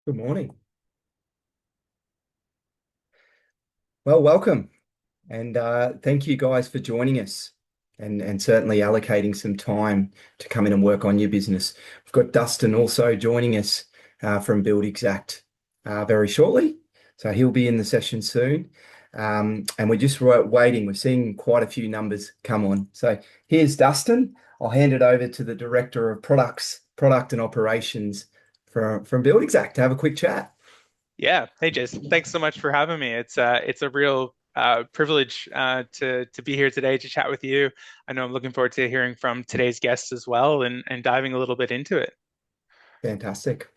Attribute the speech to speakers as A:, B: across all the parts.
A: Good morning. Well, welcome. And thank you guys for joining us and certainly allocating some time to come in and work on your business. We've got Dustin also joining us from Buildxact very shortly. So he'll be in the session soon. And we're just waiting. We're seeing quite a few numbers come on. So here's Dustin. I'll hand it over to the Director of Product and Operations from Buildxact to have a quick chat.
B: Yeah. Hey, Jason. Thanks so much for having me. It's a real privilege to be here today to chat with you. I know I'm looking forward to hearing from today's guests as well and diving a little bit into it.
A: Fantastic.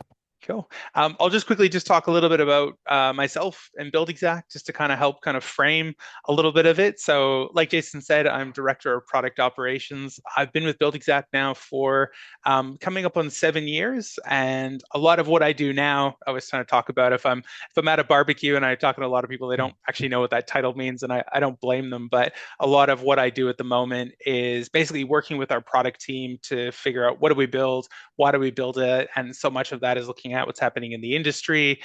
B: Cool. I'll just quickly just talk a little bit about myself and Buildxact, just to kind of help kind of frame a little bit of it. So, like Jason said, I'm Director of Product Operations. I've been with Buildxact now for coming up on 7 years, and a lot of what I do now, I was trying to talk about if I'm at a barbecue and I'm talking to a lot of people, they don't actually know what that title means, and I don't blame them. But a lot of what I do at the moment is basically working with our product team to figure out what do we build, why do we build it, and so much of that is looking at what's happening in the industry,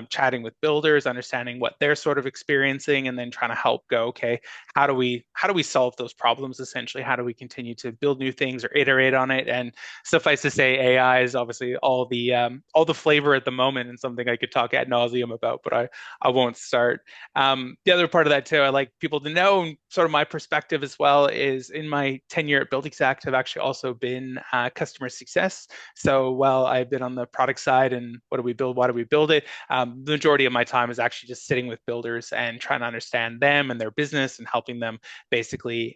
B: chatting with builders, understanding what they're sort of experiencing, and then trying to help go, okay, how do we solve those problems essentially? How do we continue to build new things or iterate on it? And suffice to say, AI is obviously all the flavor at the moment, and something I could talk ad nauseum about, but I won't start. The other part of that too, I like people to know, and sort of my perspective as well, is in my tenure at Buildxact, I've actually also been customer success. So while I've been on the product side and what do we build, why do we build it, the majority of my time is actually just sitting with builders and trying to understand them and their business and helping them basically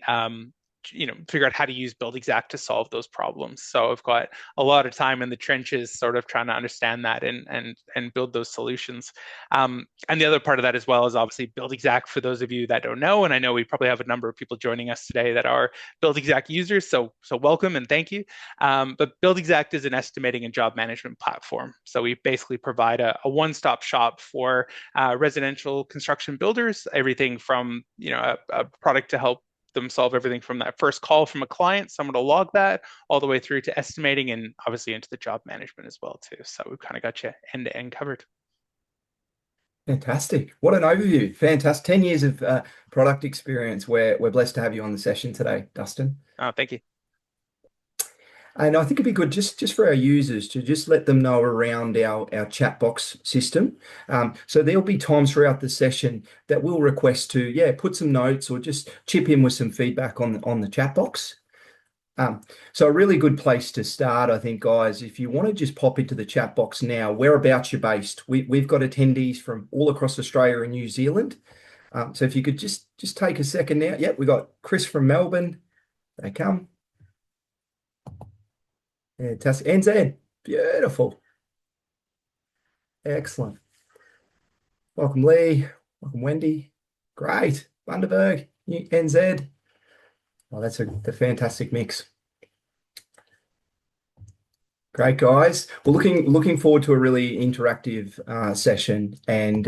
B: figure out how to use Buildxact to solve those problems. So I've got a lot of time in the trenches, sort of trying to understand that and build those solutions. And the other part of that as well is obviously Buildxact. For those of you that don't know, and I know we probably have a number of people joining us today that are Buildxact users, so welcome and thank you. But Buildxact is an estimating and job management platform. So we basically provide a one-stop shop for residential construction builders, everything from a product to help them solve everything from that first call from a client, someone to log that, all the way through to estimating and obviously into the job management as well too. So we've kind of got you end to end covered.
A: Fantastic. What an overview. Fantastic. 10 years of product experience. We're blessed to have you on the session today, Dustin.
B: Oh, thank you.
A: And I think it'd be good just for our users to just let them know around our chat box system. So there'll be times throughout the session that we'll request to, yeah, put some notes or just chip in with some feedback on the chat box. So a really good place to start, I think, guys, if you want to just pop into the chat box now, whereabouts you're based. We've got attendees from all across Australia and New Zealand. So if you could just take a second now. Yep, we got Chris from Melbourne. They come. Fantastic. NZ. Beautiful. Excellent. Welcome, Lee. Welcome, Wendy. Great. Bundaberg, NZ. Oh, that's the fantastic mix. Great, guys. Well, looking forward to a really interactive session. And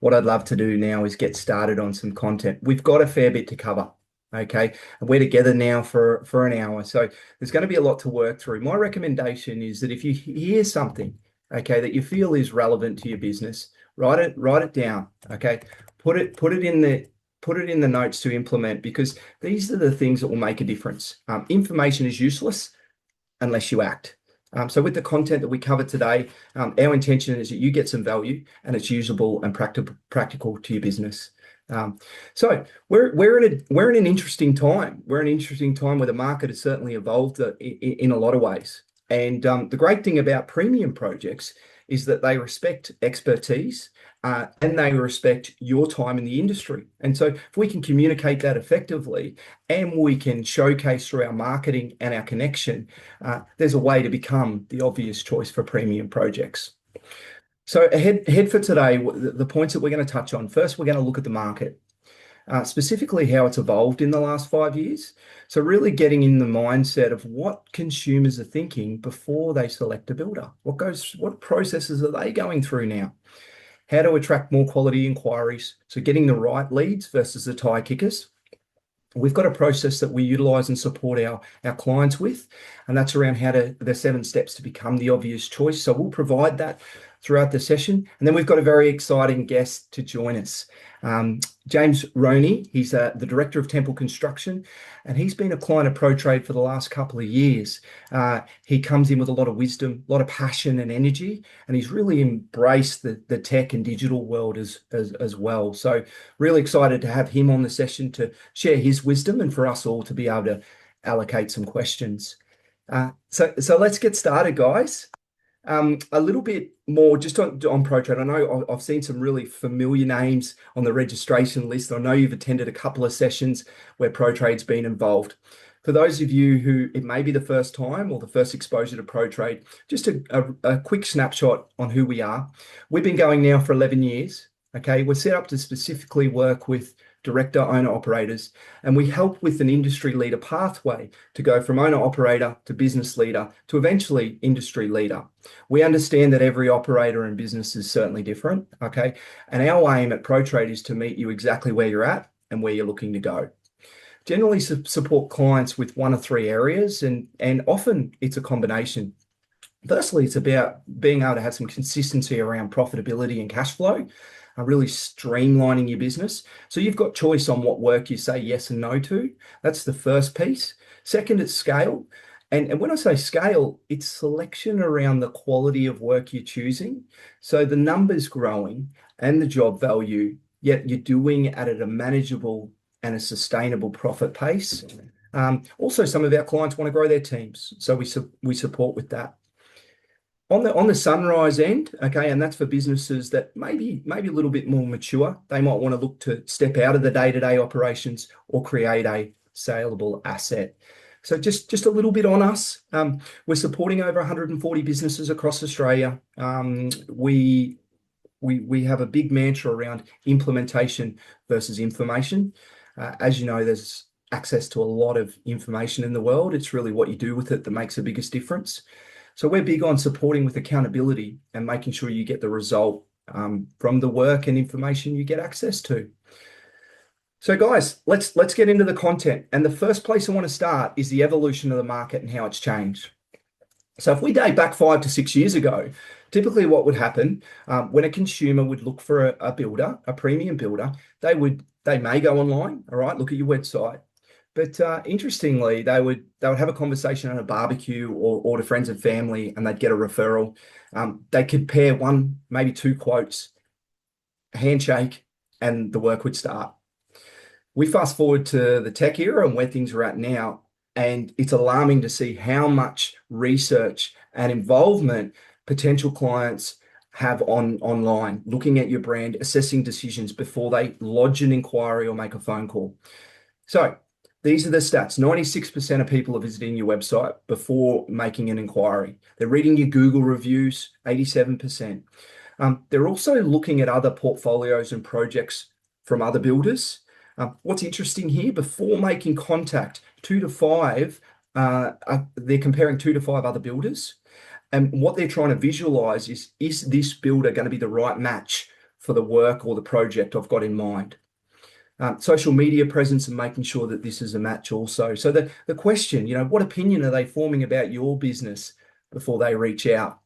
A: what I'd love to do now is get started on some content. We've got a fair bit to cover. Okay, and we're together now for an hour, so there's going to be a lot to work through. My recommendation is that if you hear something, okay, that you feel is relevant to your business, write it down. Okay, put it in the notes to implement, because these are the things that will make a difference. Information is useless unless you act. So with the content that we cover today, our intention is that you get some value and it's usable and practical to your business. So we're in an interesting time. We're in an interesting time where the market has certainly evolved in a lot of ways. And the great thing about premium projects is that they respect expertise and they respect your time in the industry. And so if we can communicate that effectively and we can showcase through our marketing and our connection, there's a way to become the obvious choice for premium projects. So ahead for today, the points that we're going to touch on. First, we're going to look at the market, specifically how it's evolved in the last 5 years. So really getting in the mindset of what consumers are thinking before they select a builder. What processes are they going through now? How to attract more quality inquiries. So getting the right leads versus the tire kickers. We've got a process that we utilize and support our clients with, and that's around the 7 steps to become the obvious choice. So we'll provide that throughout the session. And then we've got a very exciting guest to join us. James Roney, he's the Director of Temple Construction, and he's been a client of ProTrade for the last couple of years. He comes in with a lot of wisdom, a lot of passion and energy, and he's really embraced the tech and digital world as well. So really excited to have him on the session to share his wisdom and for us all to be able to allocate some questions. So let's get started, guys. A little bit more just on ProTrade. I know I've seen some really familiar names on the registration list. I know you've attended a couple of sessions where ProTrade's been involved. For those of you who it may be the first time or the first exposure to ProTrade, just a quick snapshot on who we are. We've been going now for 11 years. Okay, we're set up to specifically work with director owner operators, and we help with an industry leader pathway to go from owner operator to business leader to eventually industry leader. We understand that every operator and business is certainly different, okay? And our aim at ProTrade is to meet you exactly where you're at and where you're looking to go. Generally support clients with one of three areas, and often it's a combination. Firstly, it's about being able to have some consistency around profitability and cash flow, really streamlining your business. So you've got choice on what work you say yes and no to. That's the first piece. Second, it's scale. And when I say scale, it's selection around the quality of work you're choosing. So the numbers growing and the job value, yet you're doing it at a manageable and a sustainable profit pace. Also, some of our clients want to grow their teams, so we support with that. On the sunrise end, okay, and that's for businesses that maybe a little bit more mature. They might want to look to step out of the day-to-day operations or create a saleable asset. So just a little bit on us. We're supporting over 140 businesses across Australia. We have a big mantra around implementation versus information. As you know, there's access to a lot of information in the world. It's really what you do with it that makes the biggest difference. So we're big on supporting with accountability and making sure you get the result from the work and information you get access to. So guys, let's get into the content. And the first place I want to start is the evolution of the market and how it's changed. So if we date back 5 to 6 years ago, typically what would happen when a consumer would look for a builder, a premium builder, they may go online, all right, look at your website. But interestingly, they would have a conversation at a barbecue or to friends and family, and they'd get a referral. They'd compare one, maybe two quotes, a handshake, and the work would start. We fast forward to the tech era and where things are at now, and it's alarming to see how much research and involvement potential clients have online, looking at your brand, assessing decisions before they lodge an inquiry or make a phone call. So these are the stats. 96% of people are visiting your website before making an inquiry. They're reading your Google reviews, 87%. They're also looking at other portfolios and projects from other builders. What's interesting here, before making contact, 2 to 5, they're comparing 2 to 5 other builders. And what they're trying to visualize is this builder going to be the right match for the work or the project I've got in mind? Social media presence and making sure that this is a match also. So the question, what opinion are they forming about your business before they reach out?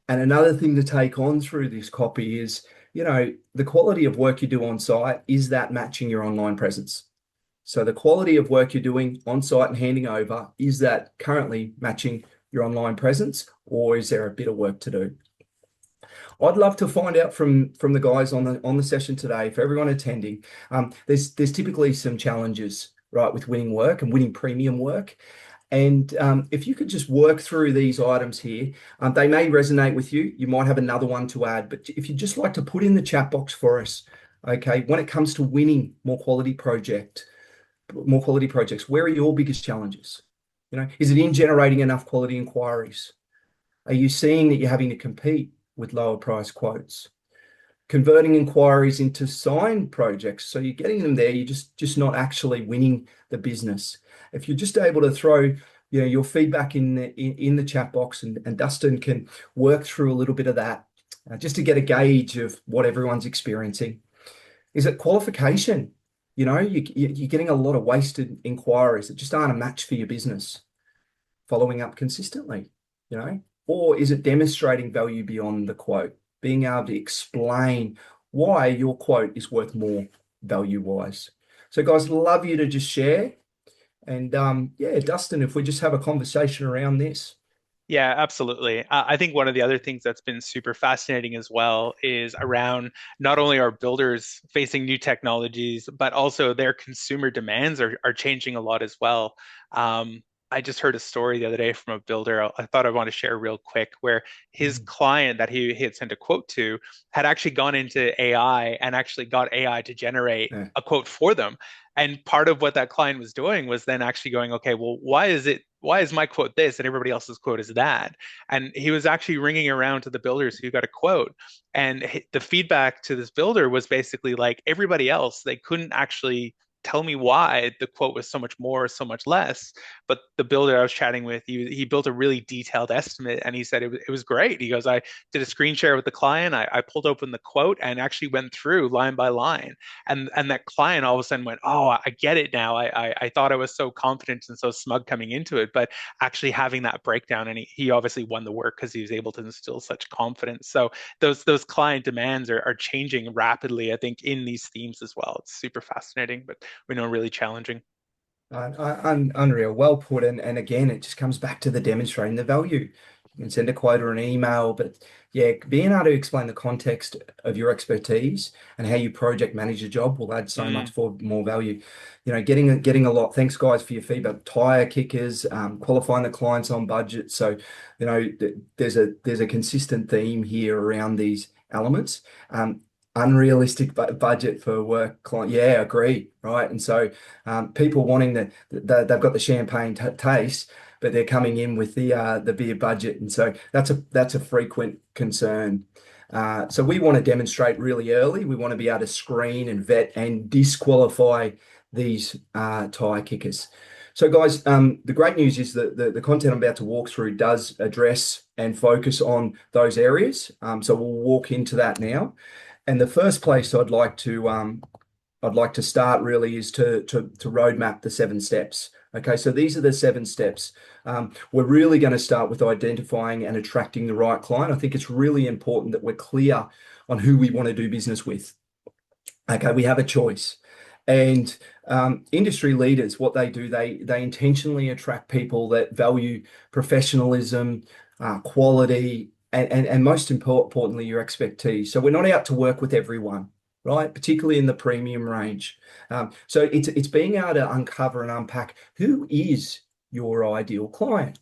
A: And another thing to take on through this copy is, the quality of work you do on site, is that matching your online presence? So the quality of work you're doing on site and handing over, is that currently matching your online presence, or is there a bit of work to do? I'd love to find out from the guys on the session today, for everyone attending. There's typically some challenges, right, with winning work and winning premium work. And if you could just work through these items here, they may resonate with you. You might have another one to add, but if you'd just like to put in the chat box for us, okay, when it comes to winning more quality projects, where are your biggest challenges? Is it in generating enough quality inquiries? Are you seeing that you're having to compete with lower price quotes? Converting inquiries into signed projects, so you're getting them there, you're just not actually winning the business. If you're just able to throw your feedback in the chat box, and Dustin can work through a little bit of that, just to get a gauge of what everyone's experiencing. Is it qualification? You're getting a lot of wasted inquiries that just aren't a match for your business. Following up consistently, Or is it demonstrating value beyond the quote? Being able to explain why your quote is worth more value-wise. So guys, love you to just share. And yeah, Dustin, if we just have a conversation around this.
B: Yeah, absolutely. I think one of the other things that's been super fascinating as well is around not only our builders facing new technologies, but also their consumer demands are changing a lot as well. I just heard a story the other day from a builder I thought I want to share real quick, where his
A: Mm,
B: client that he had sent a quote to had actually gone into AI and actually got AI to generate
A: yeah.
B: a quote for them. And part of what that client was doing was then actually going, okay, well, why is my quote this and everybody else's quote is that? And he was actually ringing around to the builders who got a quote. And the feedback to this builder was basically like everybody else, they couldn't actually tell me why the quote was so much more or so much less. But the builder I was chatting with, he built a really detailed estimate and he said it was great. He goes, I did a screen share with the client. I pulled open the quote and actually went through line by line. And that client all of a sudden went, oh, I get it now. I thought I was so confident and so smug coming into it, but actually having that breakdown, and he obviously won the work because he was able to instill such confidence. So those client demands are changing rapidly, I think, in these themes as well. It's super fascinating, but we know really challenging.
A: Unreal, well put. And again, it just comes back to the demonstrating the value. You can send a quote or an email, but yeah, being able to explain the context of your expertise and how you project manage a job will add so much
B: Mm,
A: for more value. You know, getting a lot. Thanks, guys, for your feedback. Tire kickers, qualifying the clients on budget. So, you know, there's a consistent theme here around these elements. Unrealistic budget for work client. Yeah, agree. Right. And so people wanting they've got the champagne taste, but they're coming in with the beer budget, and so that's a frequent concern. So we want to demonstrate really early. We want to be able to screen and vet and disqualify these tire kickers. So guys, the great news is that the content I'm about to walk through does address and focus on those areas. So we'll walk into that now. And the first place I'd like to start really is to roadmap the 7 steps. Okay, so these are the 7 steps. We're really going to start with identifying and attracting the right client. I think it's really important that we're clear on who we want to do business with. Okay, we have a choice. And industry leaders, what they do, they intentionally attract people that value professionalism, quality, and most importantly, your expertise. So we're not out to work with everyone, right? Particularly in the premium range. So it's being able to uncover and unpack who is your ideal client,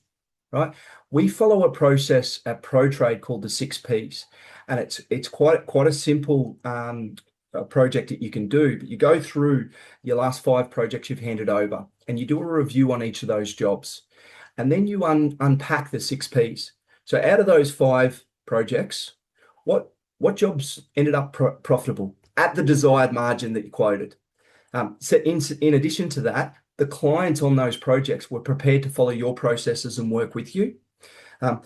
A: right? We follow a process at ProTrade called the 6 Ps, and it's quite a simple project that you can do. But you go through your last 5 projects you've handed over, and you do a review on each of those jobs, and then you unpack the 6 Ps. So out of those 5 projects, what jobs ended up profitable at the desired margin that you quoted? So in addition to that, the clients on those projects were prepared to follow your processes and work with you. Um,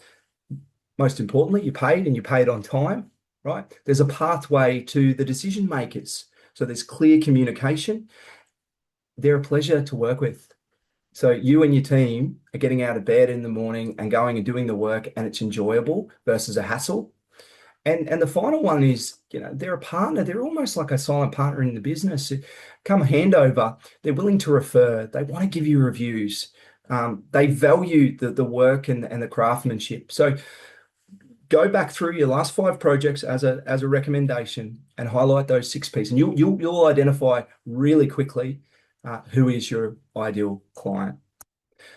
A: Most importantly, you paid and you paid on time, right? There's a pathway to the decision makers. So there's clear communication. They're a pleasure to work with. So you and your team are getting out of bed in the morning and going and doing the work, and it's enjoyable versus a hassle. And the final one is, you know, they're a partner. They're almost like a silent partner in the business. Come handover, they're willing to refer. They want to give you reviews. They value the work and the craftsmanship. So go back through your last 5 projects as a recommendation and highlight those 6 Ps, and you'll identify really quickly who is your ideal client.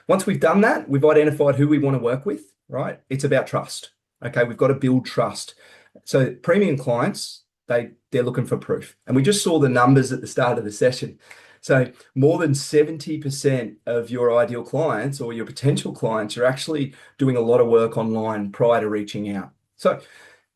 A: Once we've done that, we've identified who we want to work with, right? It's about trust. Okay, we've got to build trust. So premium clients, they're looking for proof. And we just saw the numbers at the start of the session. So more than 70% of your ideal clients or your potential clients are actually doing a lot of work online prior to reaching out. So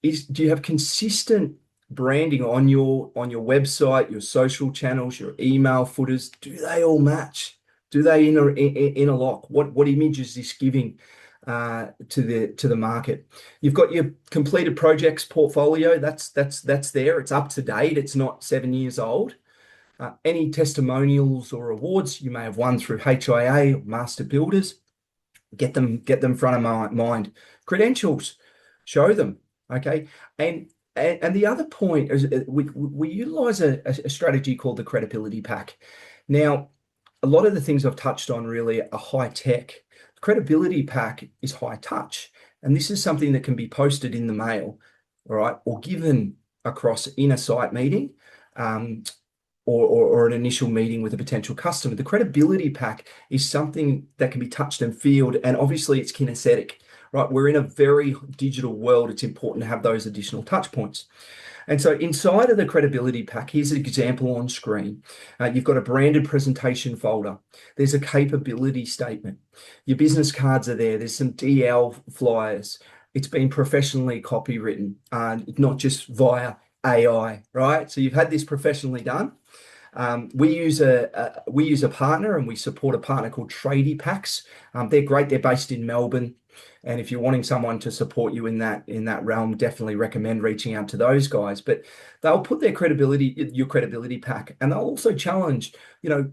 A: do you have consistent branding on your website, your social channels, your email footers? Do they all match? Do they interlock? What image is this giving to the market? You've got your completed projects portfolio. That's there. It's up to date. It's not 7 years old. Any testimonials or awards you may have won through HIA or Master Builders, get them front of mind. Credentials, show them, okay? And the other point is we utilize a strategy called the credibility pack. Now, a lot of the things I've touched on really are high tech. The credibility pack is high touch, and this is something that can be posted in the mail, all right, or given across in a site meeting, or an initial meeting with a potential customer. The credibility pack is something that can be touched and felt, and obviously it's kinesthetic, right? We're in a very digital world. It's important to have those additional touch points. And so inside of the credibility pack, here's an example on screen. You've got a branded presentation folder. There's a capability statement. Your business cards are there. There's some DL flyers. It's been professionally copywritten, not just via AI, right? So you've had this professionally done. We use a partner, and we support a partner called Tradie Packs. They're great. They're based in Melbourne. And if you're wanting someone to support you in that realm, definitely recommend reaching out to those guys. But they'll put your credibility pack, and they'll also challenge,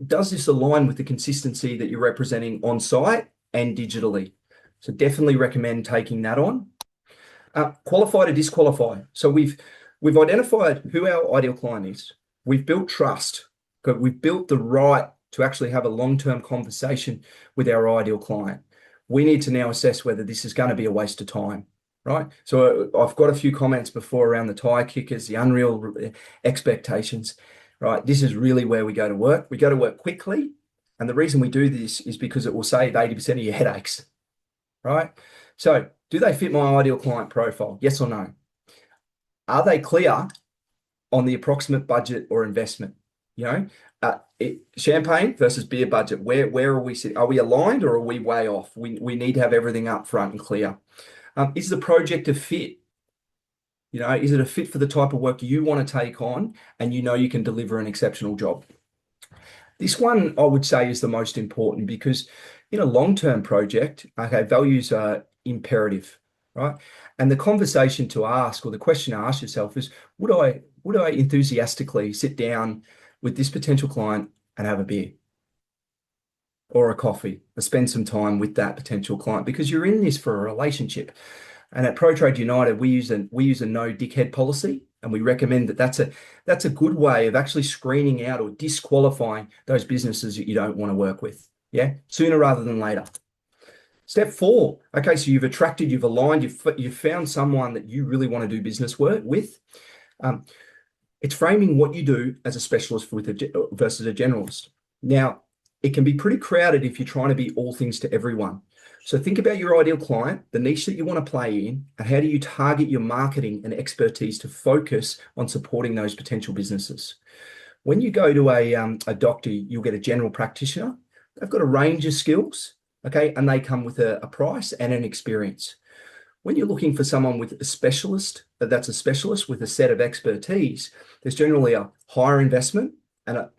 A: does this align with the consistency that you're representing on site and digitally? So definitely recommend taking that on. Qualify to disqualify. So we've identified who our ideal client is. We've built trust. We've built the right to actually have a long-term conversation with our ideal client. We need to now assess whether this is going to be a waste of time, right? So I've got a few comments before around the tire kickers, the unreal expectations, right? This is really where we go to work. We go to work quickly. And the reason we do this is because it will save 80% of your headaches, right? So do they fit my ideal client profile? Yes or no? Are they clear on the approximate budget or investment? Champagne versus beer budget. Where are we sitting? Are we aligned, or are we way off? We need to have everything up front and clear. Is the project a fit? Is it a fit for the type of work you want to take on, and you can deliver an exceptional job? This one, I would say, is the most important, because in a long-term project, okay, values are imperative, right? And the conversation to ask, or the question to ask yourself, is, would I enthusiastically sit down with this potential client and have a beer or a coffee, or spend some time with that potential client? Because you're in this for a relationship. And at ProTrade United, we use a no dickhead policy, and we recommend that's a good way of actually screening out or disqualifying those businesses that you don't want to work with. Yeah, sooner rather than later. Step 4. Okay, so you've attracted, you've aligned, you've found someone that you really want to do business work with. It's framing what you do as a specialist versus a generalist. Now, it can be pretty crowded if you're trying to be all things to everyone. So think about your ideal client, the niche that you want to play in, and how do you target your marketing and expertise to focus on supporting those potential businesses. When you go to a doctor, you'll get a general practitioner. They've got a range of skills, okay, and they come with a price and an experience. When you're looking for someone with a specialist, that's a specialist with a set of expertise, there's generally a higher investment, and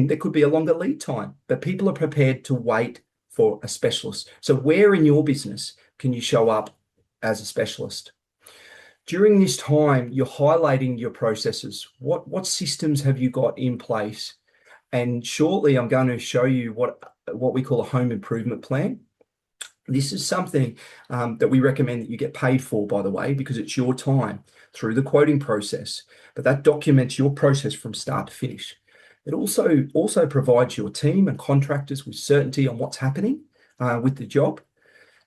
A: there could be a longer lead time, but people are prepared to wait for a specialist. So where in your business can you show up as a specialist? During this time, you're highlighting your processes. What systems have you got in place? And shortly, I'm going to show you what we call a home improvement plan. This is something that we recommend that you get paid for, by the way, because it's your time through the quoting process. But that documents your process from start to finish. It also provides your team and contractors with certainty on what's happening with the job,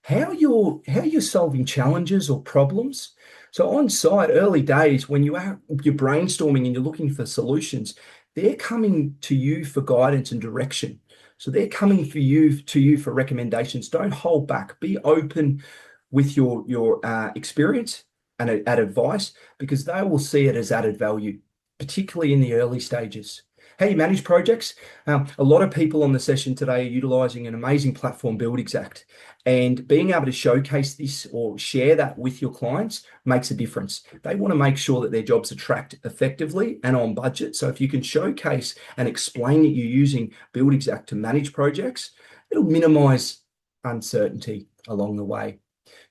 A: how you're solving challenges or problems. So on site, early days, when you're brainstorming and you're looking for solutions, they're coming to you for guidance and direction. So they're coming to you for recommendations. Don't hold back. Be open with your experience and advice, because they will see it as added value, particularly in the early stages. How you manage projects. A lot of people on the session today are utilizing an amazing platform, Buildxact, and being able to showcase this or share that with your clients makes a difference. They want to make sure that their jobs are tracked effectively and on budget. So if you can showcase and explain that you're using Buildxact to manage projects, it'll minimize uncertainty along the way.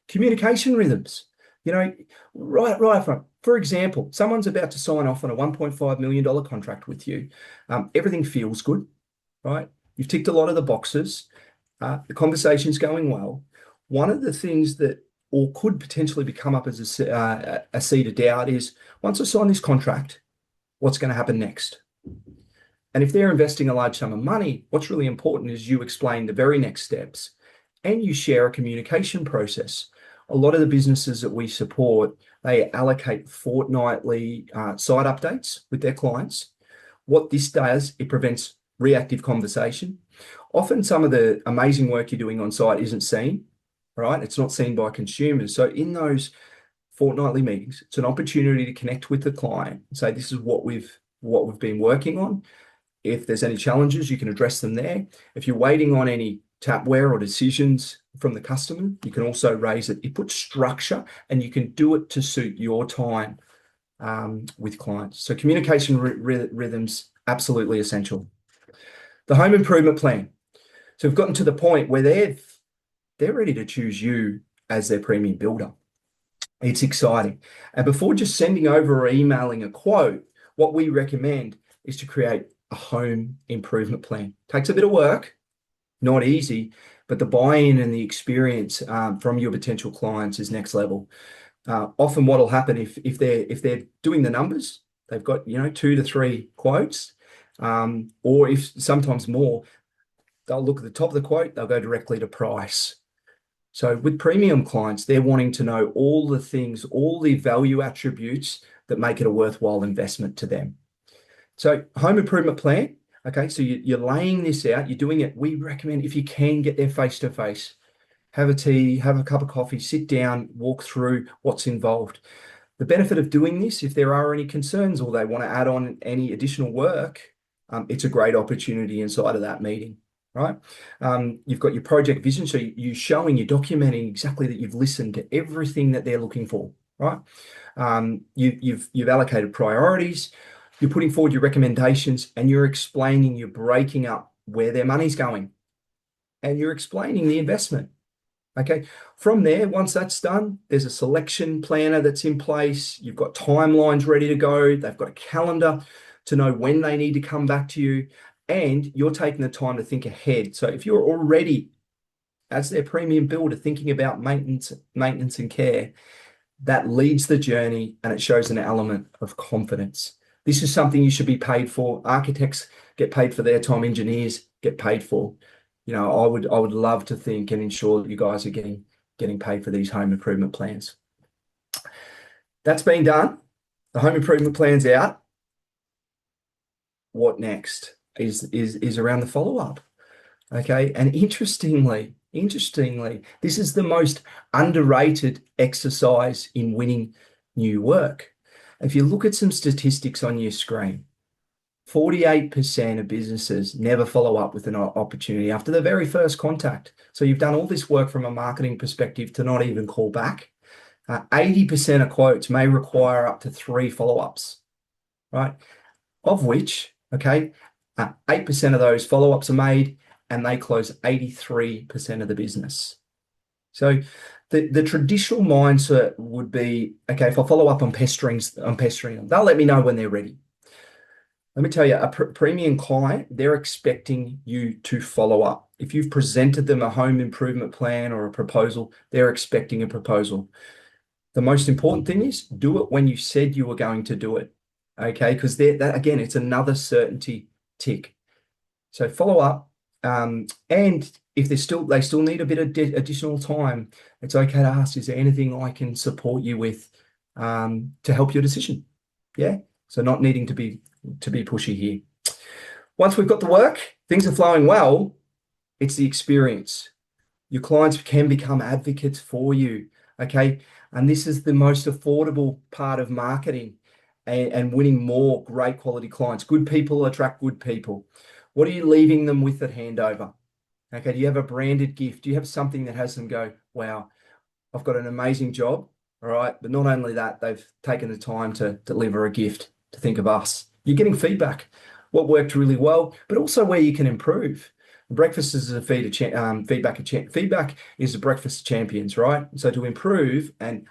A: Communication rhythms. Right up front. For example, someone's about to sign off on a $1.5 million contract with you. Everything feels good, right? You've ticked a lot of the boxes. The conversation's going well. One of the things that or could potentially become up as a seed of doubt is, once I sign this contract, what's going to happen next? And if they're investing a large sum of money, what's really important is you explain the very next steps and you share a communication process. A lot of the businesses that we support, they allocate fortnightly site updates with their clients. What this does, it prevents reactive conversation. Often some of the amazing work you're doing on site isn't seen, right? It's not seen by consumers. So in those fortnightly meetings, it's an opportunity to connect with the client and say, this is what we've been working on. If there's any challenges, you can address them there. If you're waiting on any tapware or decisions from the customer, you can also raise it. It puts structure and you can do it to suit your time with clients. So communication rhythms, absolutely essential. The home improvement plan. So we've gotten to the point where they're ready to choose you as their premium builder. It's exciting. And before just sending over or emailing a quote, what we recommend is to create a home improvement plan. Takes a bit of work, not easy, but the buy-in and the experience from your potential clients is next level. Often what will happen if they're doing the numbers, they've got 2 to 3 quotes, or if sometimes more, they'll look at the top of the quote, they'll go directly to price. So with premium clients, they're wanting to know all the things, all the value attributes that make it a worthwhile investment to them. So home improvement plan, okay, so you're laying this out, you're doing it. We recommend, if you can, get there face-to-face, have a tea, have a cup of coffee, sit down, walk through what's involved. The benefit of doing this, if there are any concerns or they want to add on any additional work, it's a great opportunity inside of that meeting, right? You've got your project vision, so you're documenting exactly that you've listened to everything that they're looking for, right? You've allocated priorities. You're putting forward your recommendations and you're explaining, you're breaking up where their money's going and you're explaining the investment. Okay. From there, once that's done, there's a selection planner that's in place. You've got timelines ready to go. They've got a calendar to know when they need to come back to you, and you're taking the time to think ahead. So if you're already, as their premium builder, thinking about maintenance and care, that leads the journey and it shows an element of confidence. This is something you should be paid for. Architects get paid for their time. Engineers get paid for. I would love to think and ensure that you guys are getting paid for these home improvement plans. That's been done. The home improvement plan's out. What next is around the follow-up. Okay, and interestingly, this is the most underrated exercise in winning new work. If you look at some statistics on your screen, 48% of businesses never follow up with an opportunity after the very first contact. So you've done all this work from a marketing perspective to not even call back. 80% of quotes may require up to 3 follow-ups, right? Of which, 8% of those follow-ups are made and they close 83% of the business. So the traditional mindset would be, okay, if I follow up on pestering them, they'll let me know when they're ready. Let me tell you, a premium client, they're expecting you to follow up. If you've presented them a home improvement plan or a proposal, they're expecting a proposal. The most important thing is do it when you said you were going to do it, okay? Because that again, it's another certainty tick. So follow up, and if they still need a bit of additional time, it's okay to ask, is there anything I can support you with to help your decision? Yeah. So not needing to be pushy here. Once we've got the work, things are flowing well, it's the experience. Your clients can become advocates for you, okay? And this is the most affordable part of marketing and winning more great quality clients. Good people attract good people. What are you leaving them with at handover? Okay, do you have a branded gift? Do you have something that has them go, wow, I've got an amazing job, all right? But not only that, they've taken the time to deliver a gift, to think of us. You're getting feedback, what worked really well, but also where you can improve. Breakfast is a feedback is a breakfast of champions, right? So to improve and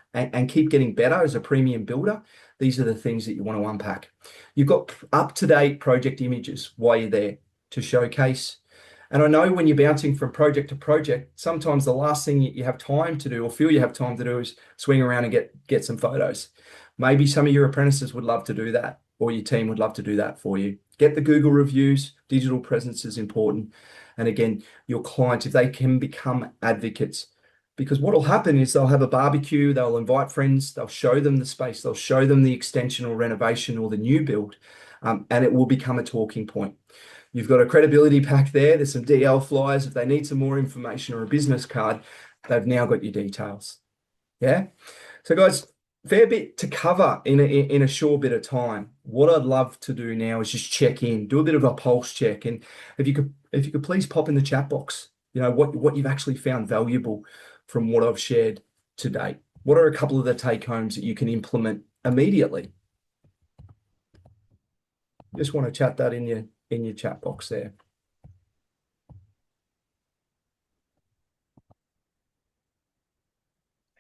A: keep getting better as a premium builder, these are the things that you want to unpack. You've got up-to-date project images while you're there to showcase. And I know when you're bouncing from project to project, sometimes the last thing you have time to do or feel you have time to do is swing around and get some photos. Maybe some of your apprentices would love to do that, or your team would love to do that for you. Get the Google reviews. Digital presence is important. And again, your clients, if they can become advocates, because what will happen is they'll have a barbecue, they'll invite friends, they'll show them the space, they'll show them the extension or renovation or the new build, and it will become a talking point. You've got a credibility pack there. There's some DL flyers. If they need some more information or a business card, they've now got your details. Yeah. So guys, fair bit to cover in a short bit of time. What I'd love to do now is just check in, do a bit of a pulse check, and if you could please pop in the chat box, what you've actually found valuable from what I've shared to date. What are a couple of the take homes that you can implement immediately? Just want to chat that in your chat box there.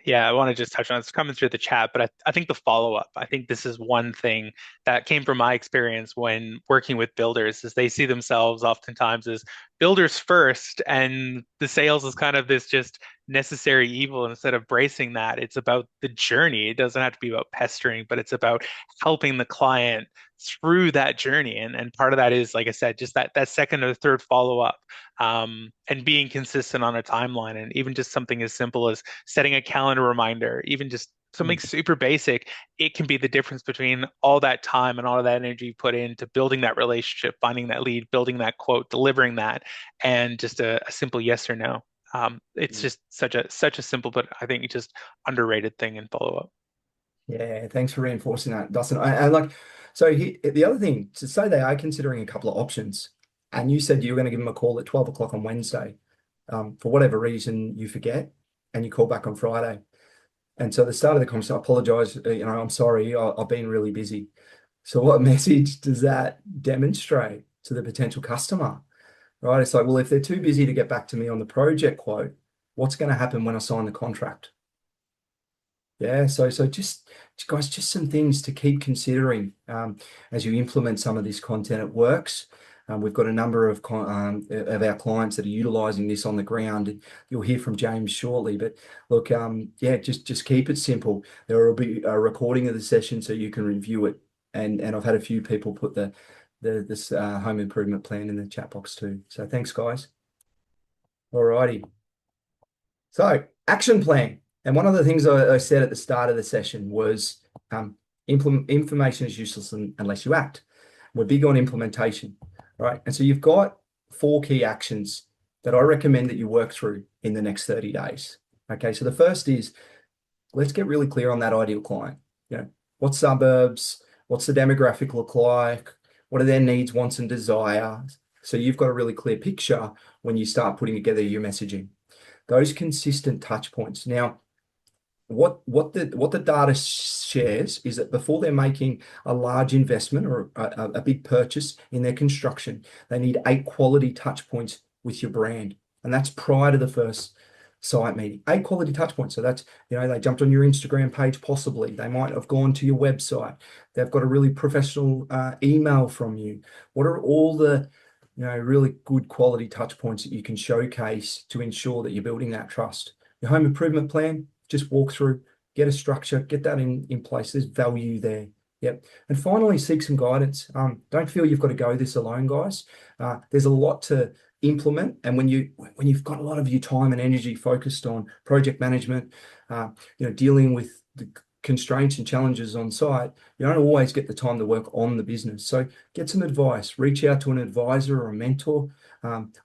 B: Yeah, I want to just touch on it's coming through the chat, but I think the follow-up, I think this is one thing that came from my experience when working with builders is they see themselves oftentimes as builders first, and the sales is kind of this just necessary evil. Instead of bracing that, it's about the journey. It doesn't have to be about pestering, but it's about helping the client through that journey. And part of that is, like I said, just that second or third follow-up, and being consistent on a timeline. And even just something as simple as setting a calendar reminder, even just something super basic, it can be the difference between all that time and all of that energy you put into building that relationship, finding that lead, building that quote, delivering that, and just a simple yes or no. It's just such a simple, but I think just underrated thing in follow up.
A: Yeah, thanks for reinforcing that, Dustin. The other thing to say, they are considering a couple of options, and you said you were going to give them a call at 12 o'clock on Wednesday. For whatever reason, you forget, and you call back on Friday. And so at the start of the conversation, I apologize. I'm sorry. I've been really busy. So what message does that demonstrate to the potential customer? Right? It's like, well, if they're too busy to get back to me on the project quote, what's going to happen when I sign the contract? Yeah, so just guys, just some things to keep considering as you implement some of this content. It works. We've got a number of our clients that are utilizing this on the ground. You'll hear from James shortly, but look, yeah, just keep it simple. There will be a recording of the session so you can review it. And I've had a few people put this home improvement plan in the chat box too. So thanks, guys. All righty. So action plan. And one of the things I said at the start of the session was information is useless unless you act. We're big on implementation, right? And so you've got 4 key actions that I recommend that you work through in the next 30 days. Okay, so the first is, let's get really clear on that ideal client. What suburbs, what's the demographic look like? What are their needs, wants, and desires? So you've got a really clear picture when you start putting together your messaging. Those consistent touch points. Now, what the data shares is that before they're making a large investment or a big purchase in their construction, they need 8 quality touch points with your brand, and that's prior to the first site meeting. 8 quality touch points. So that's, they jumped on your Instagram page, possibly they might have gone to your website, they've got a really professional email from you. What are all the really good quality touch points that you can showcase to ensure that you're building that trust? Your home improvement plan, just walk through, get a structure, get that in place. There's value there. Yep. And finally, seek some guidance. Don't feel you've got to go this alone, guys. There's a lot to implement. And when you've got a lot of your time and energy focused on project management, dealing with the constraints and challenges on site, you don't always get the time to work on the business. So get some advice, reach out to an advisor or a mentor,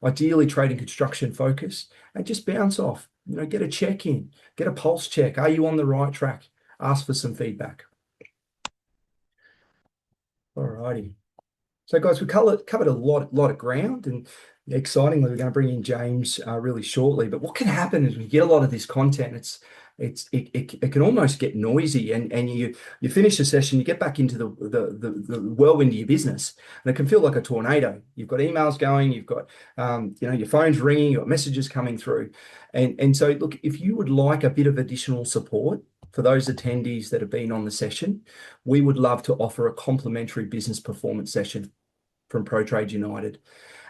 A: ideally trade and construction focus, and just bounce off. Get a check-in, get a pulse check. Are you on the right track? Ask for some feedback. All righty. So guys, we covered a lot of ground, and excitingly, we're going to bring in James really shortly. But what can happen is we get a lot of this content. It can almost get noisy, and you finish the session, you get back into the whirlwind of your business, and it can feel like a tornado. You've got emails going, you've got your phone's ringing, you've got messages coming through, and so look, if you would like a bit of additional support for those attendees that have been on the session, we would love to offer a complimentary business performance session from ProTrade United.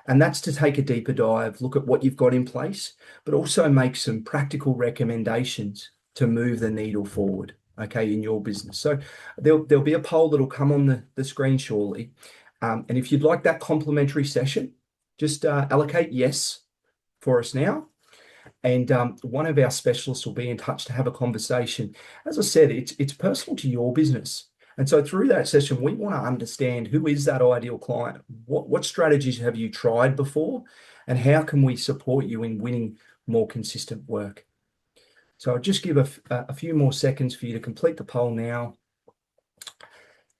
A: And that's to take a deeper dive, look at what you've got in place, but also make some practical recommendations to move the needle forward, okay, in your business. So there'll be a poll that'll come on the screen shortly. And if you'd like that complimentary session, just allocate yes for us now. And one of our specialists will be in touch to have a conversation. As I said, it's personal to your business. And so through that session, we want to understand who is that ideal client? What strategies have you tried before? And how can we support you in winning more consistent work? So I'll just give a few more seconds for you to complete the poll now.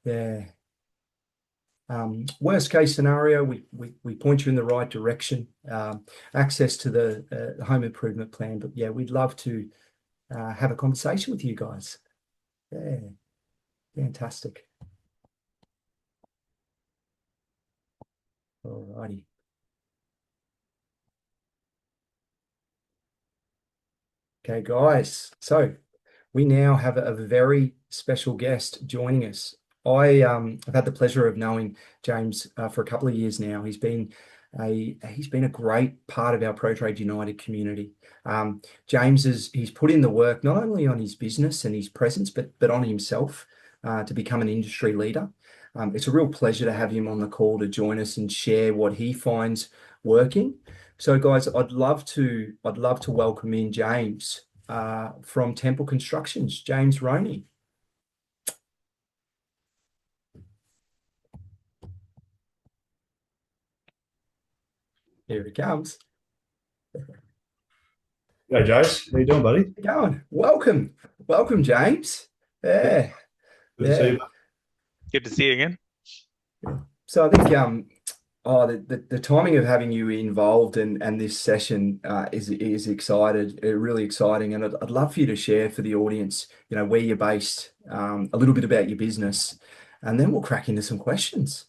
A: There. Worst case scenario, we point you in the right direction, access to the home improvement plan. But yeah, we'd love to have a conversation with you guys. Yeah, fantastic. All righty. Okay, guys. So we now have a very special guest joining us. I've had the pleasure of knowing James for a couple of years now. He's been a great part of our Pro Trade United community. James he's put in the work not only on his business and his presence, but on himself to become an industry leader. It's a real pleasure to have him on the call to join us and share what he finds working. So, guys, I'd love to welcome in James from Temple Constructions, James Roney. Here he comes.
C: Hey, Jace. How you doing, buddy?
A: How's it going? Welcome, James. Yeah,
C: Good to see you.
B: Good to see you again.
A: So I think the timing of having you involved and this session is really exciting, and I'd love for you to share for the audience, where you're based, a little bit about your business, and then we'll crack into some questions.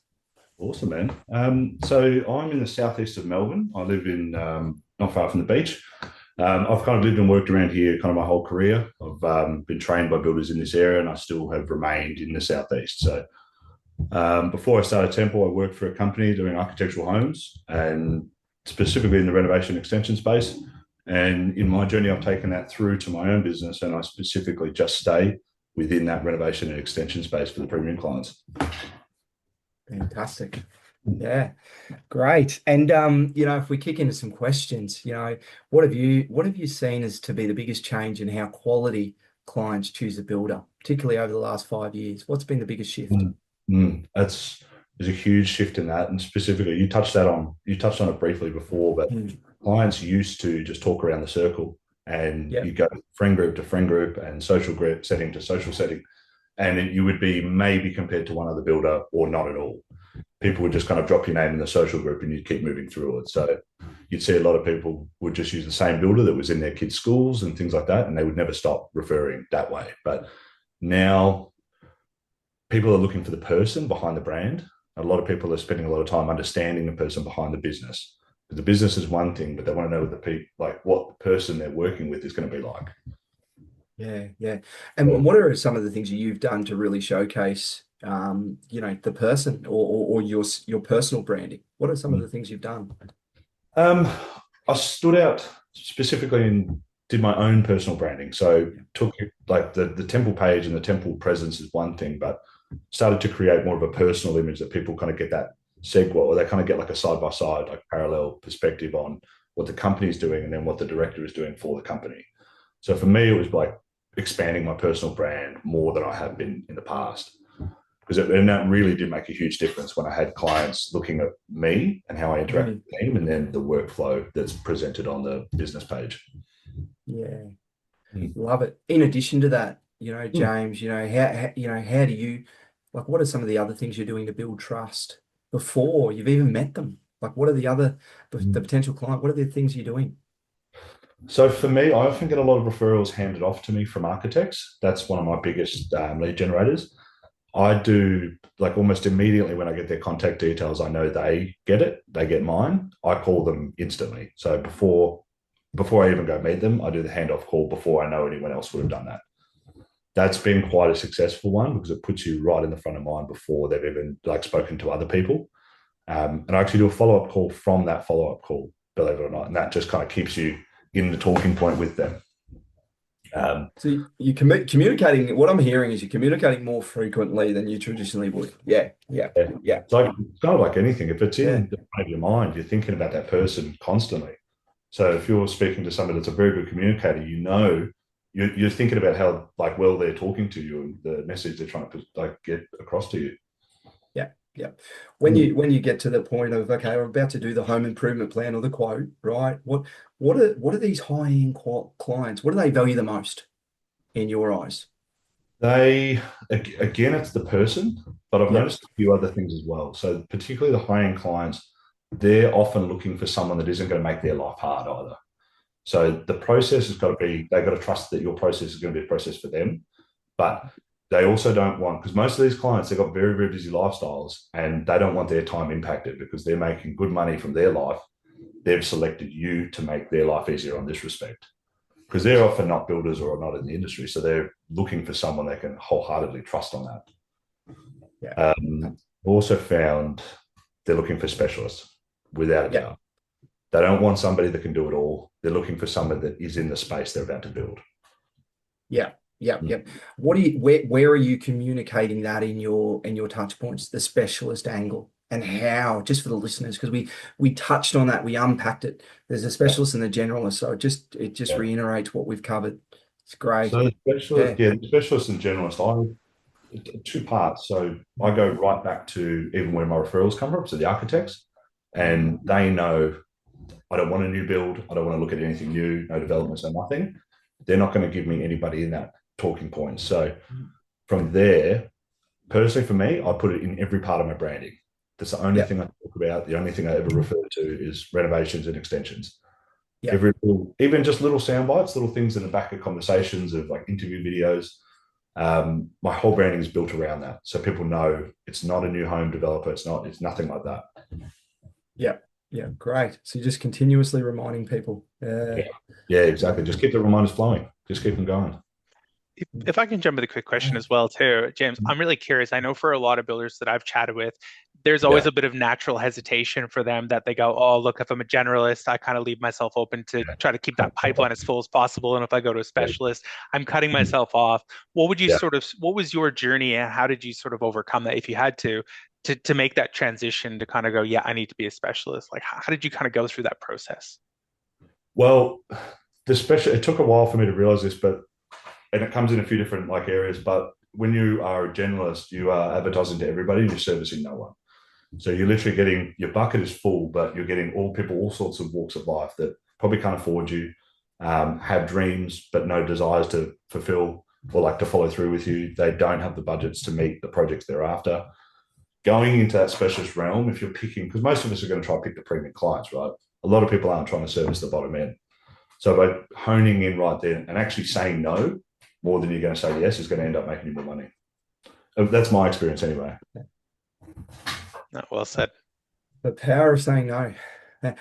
C: Awesome, man. So I'm in the southeast of Melbourne. I live in not far from the beach. I've kind of lived and worked around here kind of my whole career. I've been trained by builders in this area, and I still have remained in the southeast. So before I started Temple, I worked for a company doing architectural homes, and specifically in the renovation extension space. And in my journey, I've taken that through to my own business, and I specifically just stay within that renovation and extension space for the premium clients.
A: Fantastic. Yeah, great. And if we kick into some questions, what have you seen as to be the biggest change in how quality clients choose a builder, particularly over the last 5 years? What's been the biggest shift?
C: There's a huge shift in that, and specifically, you touched on it briefly before, but clients used to just talk around the circle, and you go friend group to friend group and social group setting to social setting, and you would be maybe compared to one other builder or not at all. People would just kind of drop your name in the social group and you'd keep moving through it. So you'd see a lot of people would just use the same builder that was in their kids' schools and things like that, and they would never stop referring that way. But now people are looking for the person behind the brand. A lot of people are spending a lot of time understanding the person behind the business. The business is one thing, but they want to know what the person they're working with is going to be like.
A: Yeah. And what are some of the things that you've done to really showcase, the person or your personal branding? What are some of the things you've done?
C: I stood out specifically and did my own personal branding. So took like the Temple page and the Temple presence is one thing, but started to create more of a personal image that people kind of get that segue, or they kind of get like a side-by-side, like parallel perspective on what the company is doing and then what the director is doing for the company. So for me, it was like expanding my personal brand more than I have been in the past. And that really did make a huge difference when I had clients looking at me and how I interact with the team, and then the workflow that's presented on the business page.
A: Yeah, love it. In addition to that, James, how do you, like, what are some of the other things you're doing to build trust before you've even met them? Like, what are the potential client? What are the things you're doing?
C: So for me, I often get a lot of referrals handed off to me from architects. That's one of my biggest lead generators. I do, like, almost immediately when I get their contact details, I know they get it, they get mine. I call them instantly. So before I even go meet them, I do the handoff call before I know anyone else would have done that. That's been quite a successful one because it puts you right in the front of mind before they've even spoken to other people. And I actually do a follow-up call from that follow-up call, believe it or not. And that just kind of keeps you in the talking point with them.
A: So you're communicating, what I'm hearing is you're communicating more frequently than you traditionally would. Yeah.
C: It's kind of like anything. If it's in the front of your mind, you're thinking about that person constantly. So if you're speaking to somebody that's a very good communicator, you're thinking about how well they're talking to you and the message they're trying to get across to you.
A: Yeah. When you get to the point of, okay, I'm about to do the home improvement plan or the quote, right? What are these high-end clients? What do they value the most in your eyes?
C: Again, it's the person, but I've noticed a few other things as well. So particularly the high-end clients, they're often looking for someone that isn't going to make their life hard either. So the process has got to be, they've got to trust that your process is going to be a process for them. But they also don't want, because most of these clients, they've got very, very busy lifestyles and they don't want their time impacted because they're making good money from their life. They've selected you to make their life easier on this respect because they're often not builders or not in the industry. So they're looking for someone they can wholeheartedly trust on that. Also found they're looking for specialists without a doubt. They don't want somebody that can do it all. They're looking for someone that is in the space they're about to build.
A: Yeah. Where are you communicating that in your touch points, the specialist angle, and how? Just for the listeners, because we touched on that, we unpacked it. There's a specialist and a generalist, so it just reiterates what we've covered. It's great.
C: So the specialist and generalist, two parts. So I go right back to even where my referrals come from, so the architects, and they know I don't want a new build. I don't want to look at anything new, no developments, no nothing. They're not going to give me anybody in that talking point. So from there, personally for me, I put it in every part of my branding. That's the only thing I talk about. The only thing I ever refer to is renovations and extensions. Even just little sound bites, little things in the back of conversations of interview videos. My whole branding is built around that. So people know it's not a new home developer. It's nothing like that.
A: Yeah, great. So you're just continuously reminding people.
C: Yeah, exactly. Just keep the reminders flowing. Just keep them going.
B: If I can jump with a quick question as well, too, James, I'm really curious. I know for a lot of builders that I've chatted with, there's always a bit of natural hesitation for them that they go, oh, look, if I'm a generalist, I kind of leave myself open to try to keep that pipeline as full as possible. And if I go to a specialist, I'm cutting myself off. What was your journey and how did you sort of overcome that if you had to make that transition to kind of go, yeah, I need to be a specialist? How did you kind of go through that process?
C: Well, it took a while for me to realize this, and it comes in a few different areas, but when you are a generalist, you are advertising to everybody and you're servicing no one. So you're literally getting, your bucket is full, but you're getting all sorts of walks of life that probably can't afford you, have dreams, but no desires to fulfill or to follow through with you. They don't have the budgets to meet the projects they're after. Going into that specialist realm, if you're picking, because most of us are going to try to pick the premium clients, right? A lot of people aren't trying to service the bottom end. So by honing in right there and actually saying no more than you're going to say yes is going to end up making you more money. That's my experience anyway.
B: Well said.
A: The power of saying no. And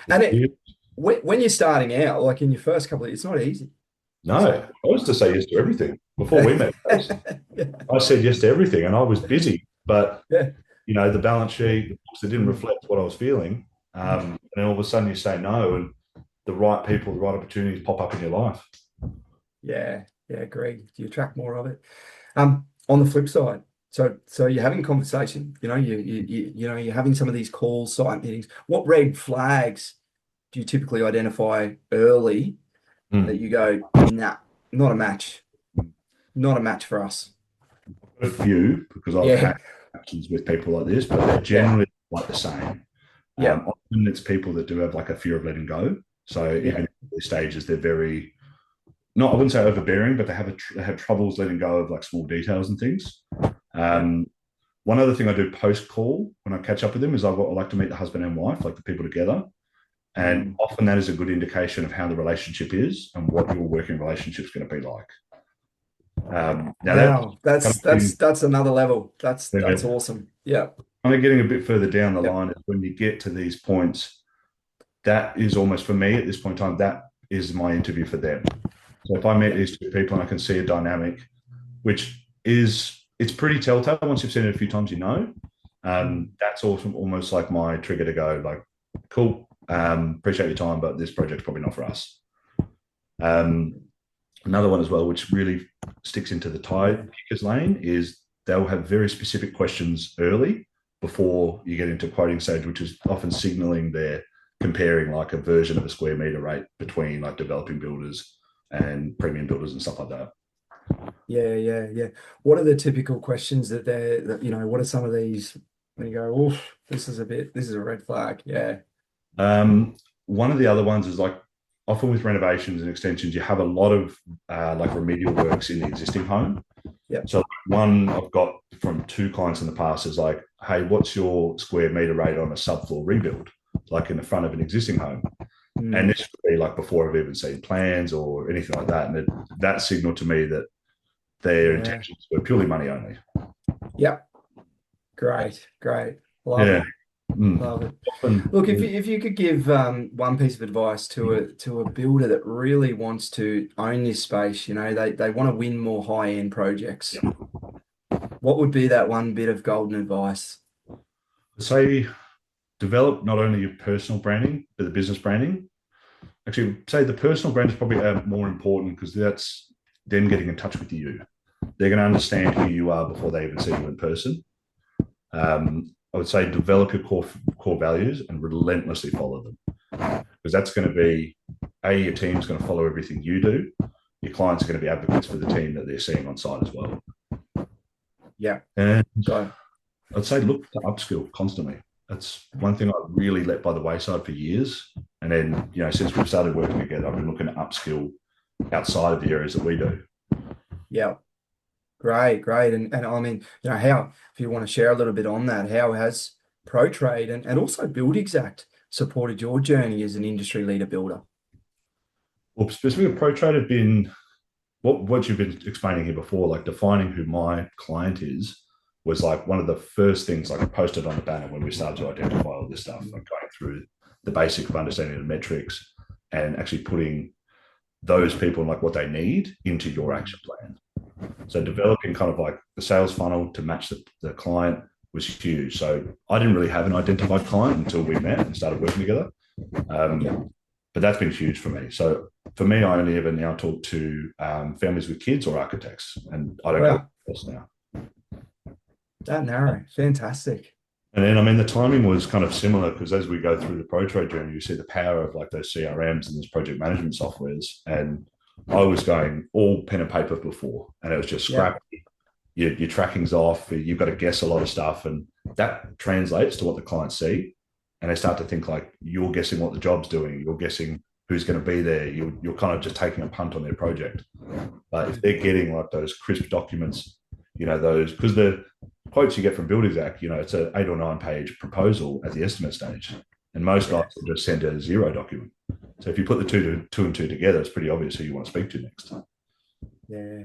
A: when you're starting out, in your first couple it's not easy.
C: No, I used to say yes to everything before we met. I said yes to everything and I was busy, but the balance sheet, the books that didn't reflect what I was feeling. And then all of a sudden you say no and the right people, the right opportunities pop up in your life.
A: Yeah, agreed. You attract more of it. On the flip side, so you're having a conversation, you're having some of these calls, site meetings. What red flags do you typically identify early that you go, nah, not a match for us?
C: A few, because I've had actions with people like this, but they're generally the same. Often it's people that do have a fear of letting go. So even at the stages, they're very, I wouldn't say overbearing, but they have troubles letting go of small details and things. One other thing I do post-call when I catch up with them is I like to meet the husband and wife, the people together. And often that is a good indication of how the relationship is and what your working relationship is going to be like.
A: That's another level. That's awesome. Yeah.
C: I'm getting a bit further down the line is when you get to these points, that is almost for me at this point in time, that is my interview for them. So if I meet these two people and I can see a dynamic, which is, it's pretty telltale once you've seen it a few times, That's awesome, almost like my trigger to go like, cool, appreciate your time, but this project's probably not for us. Another one as well, which really sticks into the tie pickers lane, is they'll have very specific questions early before you get into quoting stage, which is often signaling they're comparing like a version of a square meter rate between like developing builders and premium builders and stuff like that.
A: Yeah. What are the typical questions that what are some of these when you go, oof, this is a red flag? Yeah.
C: One of the other ones is like, often with renovations and extensions, you have a lot of like remedial works in the existing home.
A: Yeah.
C: So one I've got from 2 clients in the past is like, hey, what's your square meter rate on a subfloor rebuild, like in the front of an existing home? And this would be like before I've even seen plans or anything like that. And that signaled to me that their intentions were purely money only.
A: Yep. Great. Love it. Love it. Look, if you could give one piece of advice to a builder that really wants to own this space, they want to win more high-end projects, what would be that one bit of golden advice?
C: Say develop not only your personal branding, but the business branding. Actually, say the personal brand is probably more important because that's them getting in touch with you. They're going to understand who you are before they even see you in person. I would say develop your core values and relentlessly follow them, because that's going to be your team's going to follow everything you do. Your clients are going to be advocates for the team that they're seeing on site as well.
A: Yeah.
C: And I'd say look to upskill constantly. That's one thing I really let by the wayside for years. And then, since we've started working together, I've been looking to upskill outside of the areas that we do.
A: Yeah. Great. And I mean, how, if you want to share a little bit on that, how has ProTrade and also Buildxact supported your journey as an industry leader builder?
C: Well, specifically ProTrade have been what you've been explaining here before, like defining who my client is, was like one of the first things like I posted on the banner when we started to identify all this stuff, like going through the basic of understanding the metrics and actually putting those people and like what they need into your action plan. So developing kind of like the sales funnel to match the client was huge. So I didn't really have an identified client until we met and started working together. But that's been huge for me. So for me, I only ever now talk to families with kids or architects, and I don't go else now.
A: That narrow, fantastic.
C: And then, I mean, the timing was kind of similar because as we go through the ProTrade journey, you see the power of like those CRMs and those project management softwares. And I was going all pen and paper before, and it was just scrappy. Your tracking's off. You've got to guess a lot of stuff, and that translates to what the clients see. And they start to think like you're guessing what the job's doing. You're guessing who's going to be there. You're kind of just taking a punt on their project. But if they're getting like those crisp documents, those, because the quotes you get from Buildxact, it's an 8 or 9 page proposal at the estimate stage. And most guys will just send a 0 document. So if you put the two and two together, it's pretty obvious who you want to speak to next time.
A: Yeah.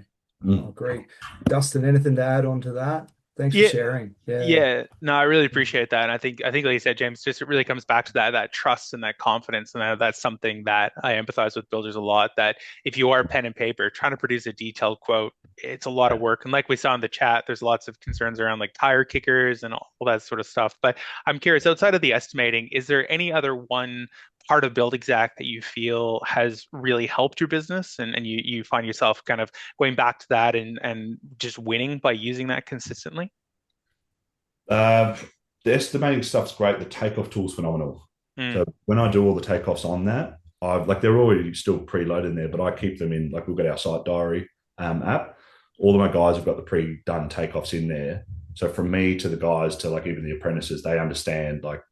A: Oh, great. Dustin, anything to add on to that? Thanks for sharing.
B: Yeah. No, I really appreciate that. And I think like you said, James, just it really comes back to that trust and that confidence. And that's something that I empathize with builders a lot, that if you are pen and paper trying to produce a detailed quote, it's a lot of work. And like we saw in the chat, there's lots of concerns around like tire kickers and all that sort of stuff. But I'm curious, outside of the estimating, is there any other one part of Buildxact that you feel has really helped your business and you find yourself kind of going back to that and just winning by using that consistently?
C: The estimating stuff's great. The takeoff tool's phenomenal. So when I do all the takeoffs on that, they're already still preloaded in there, but I keep them in, like we've got our site diary app. All of my guys have got the pre-done takeoffs in there. So from me to the guys to like even the apprentices, they understand like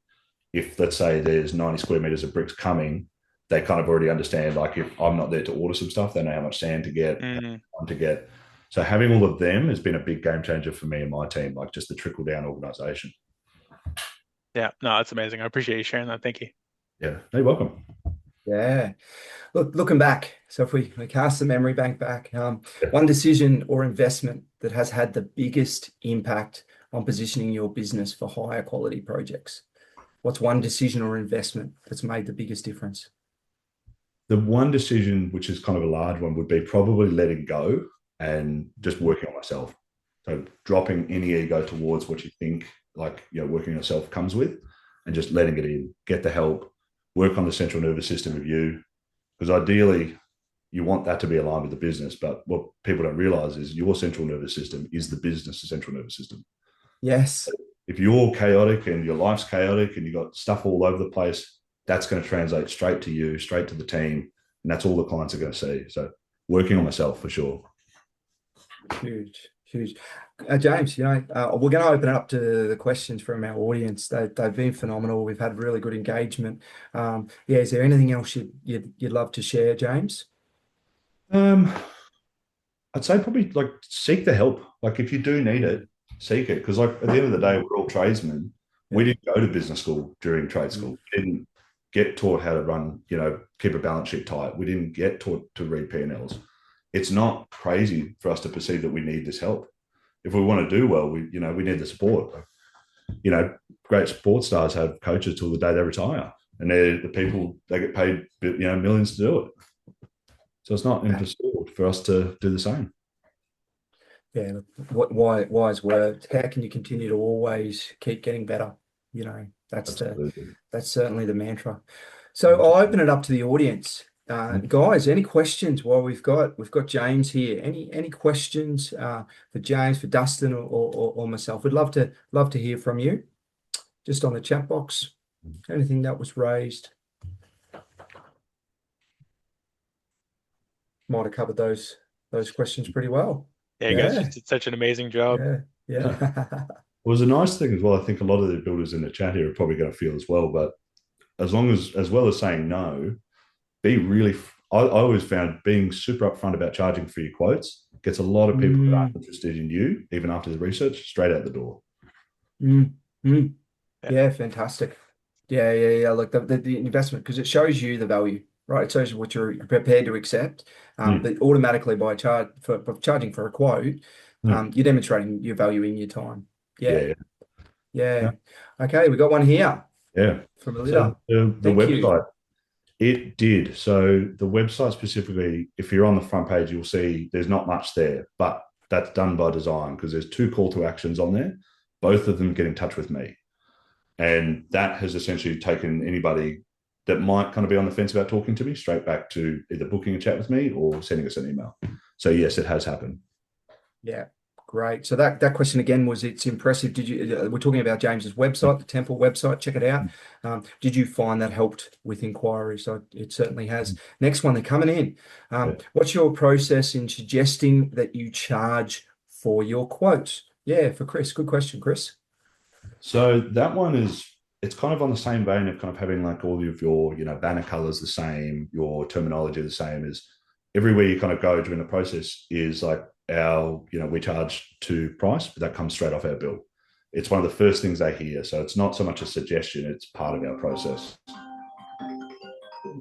C: if let's say there's 90 square meters of bricks coming, they kind of already understand like if I'm not there to order some stuff, they know how much sand to get, to get. So having all of them has been a big game changer for me and my team, like just the trickle down organization.
B: Yeah, no, that's amazing. I appreciate you sharing that. Thank you.
C: Yeah, you're welcome.
A: Yeah. Looking back, so if we cast the memory bank back, one decision or investment that has had the biggest impact on positioning your business for higher quality projects. What's one decision or investment that's made the biggest difference?
C: The one decision, which is kind of a large one, would be probably letting go and just working on myself. So dropping any ego towards what you think, like, working yourself comes with, and just letting it in, get the help, work on the central nervous system of you. Because ideally, you want that to be aligned with the business. But what people don't realize is your central nervous system is the business central nervous system.
A: Yes.
C: If you're chaotic and your life's chaotic and you've got stuff all over the place, that's going to translate straight to you, straight to the team. And that's all the clients are going to see. So working on myself for sure.
A: Huge, huge. James, we're going to open it up to the questions from our audience. They've been phenomenal. We've had really good engagement. Is there anything else you'd love to share, James?
C: I'd say probably like seek the help. Like if you do need it, seek it. Because like at the end of the day, we're all tradesmen. We didn't go to business school during trade school. We didn't get taught how to run, keep a balance sheet tight. We didn't get taught to read P&Ls. It's not crazy for us to perceive that we need this help. If we want to do well, we need the support. Great sports stars have coaches till the day they retire, and they're the people they get paid, millions to do it. So it's not impossible for us to do the same.
A: Yeah, wise words. How can you continue to always keep getting better? That's certainly the mantra. So I'll open it up to the audience. Guys, any questions while we've got James here? Any questions for James, for Dustin, or myself? We'd love to hear from you. Just on the chat box. Anything that was raised. Might have covered those questions pretty well.
B: Yeah, you guys just did such an amazing job.
A: Yeah.
C: It was a nice thing as well. I think a lot of the builders in the chat here are probably going to feel as well. But as well as saying no, be really. I always found being super upfront about charging for your quotes gets a lot of people that aren't interested in you, even after the research, straight out the door.
A: Yeah, fantastic. Yeah. Like the investment, because it shows you the value, right? It shows you what you're prepared to accept. But automatically by charging for a quote, you're demonstrating your value in your time. Yeah. Okay, we got one here.
C: Yeah.
A: From Elliott.
C: So the website, it did. So the website specifically, if you're on the front page, you'll see there's not much there, but that's done by design because there's 2 call to actions on there. Both of them get in touch with me. And that has essentially taken anybody that might kind of be on the fence about talking to me straight back to either booking a chat with me or sending us an email. So yes, it has happened.
A: Yeah, great. So that question again was, it's impressive. We're talking about James's website, the Temple website. Check it out. Did you find that helped with inquiries? So it certainly has. Next one, they're coming in. What's your process in suggesting that you charge for your quotes? Yeah, for Chris. Good question, Chris.
C: So that one it's kind of on the same vein of kind of having like all of your, banner colors the same, your terminology the same. Is everywhere you kind of go during the process is like we charge to price, but that comes straight off our bill. It's one of the first things they hear. So it's not so much a suggestion, it's part of our process.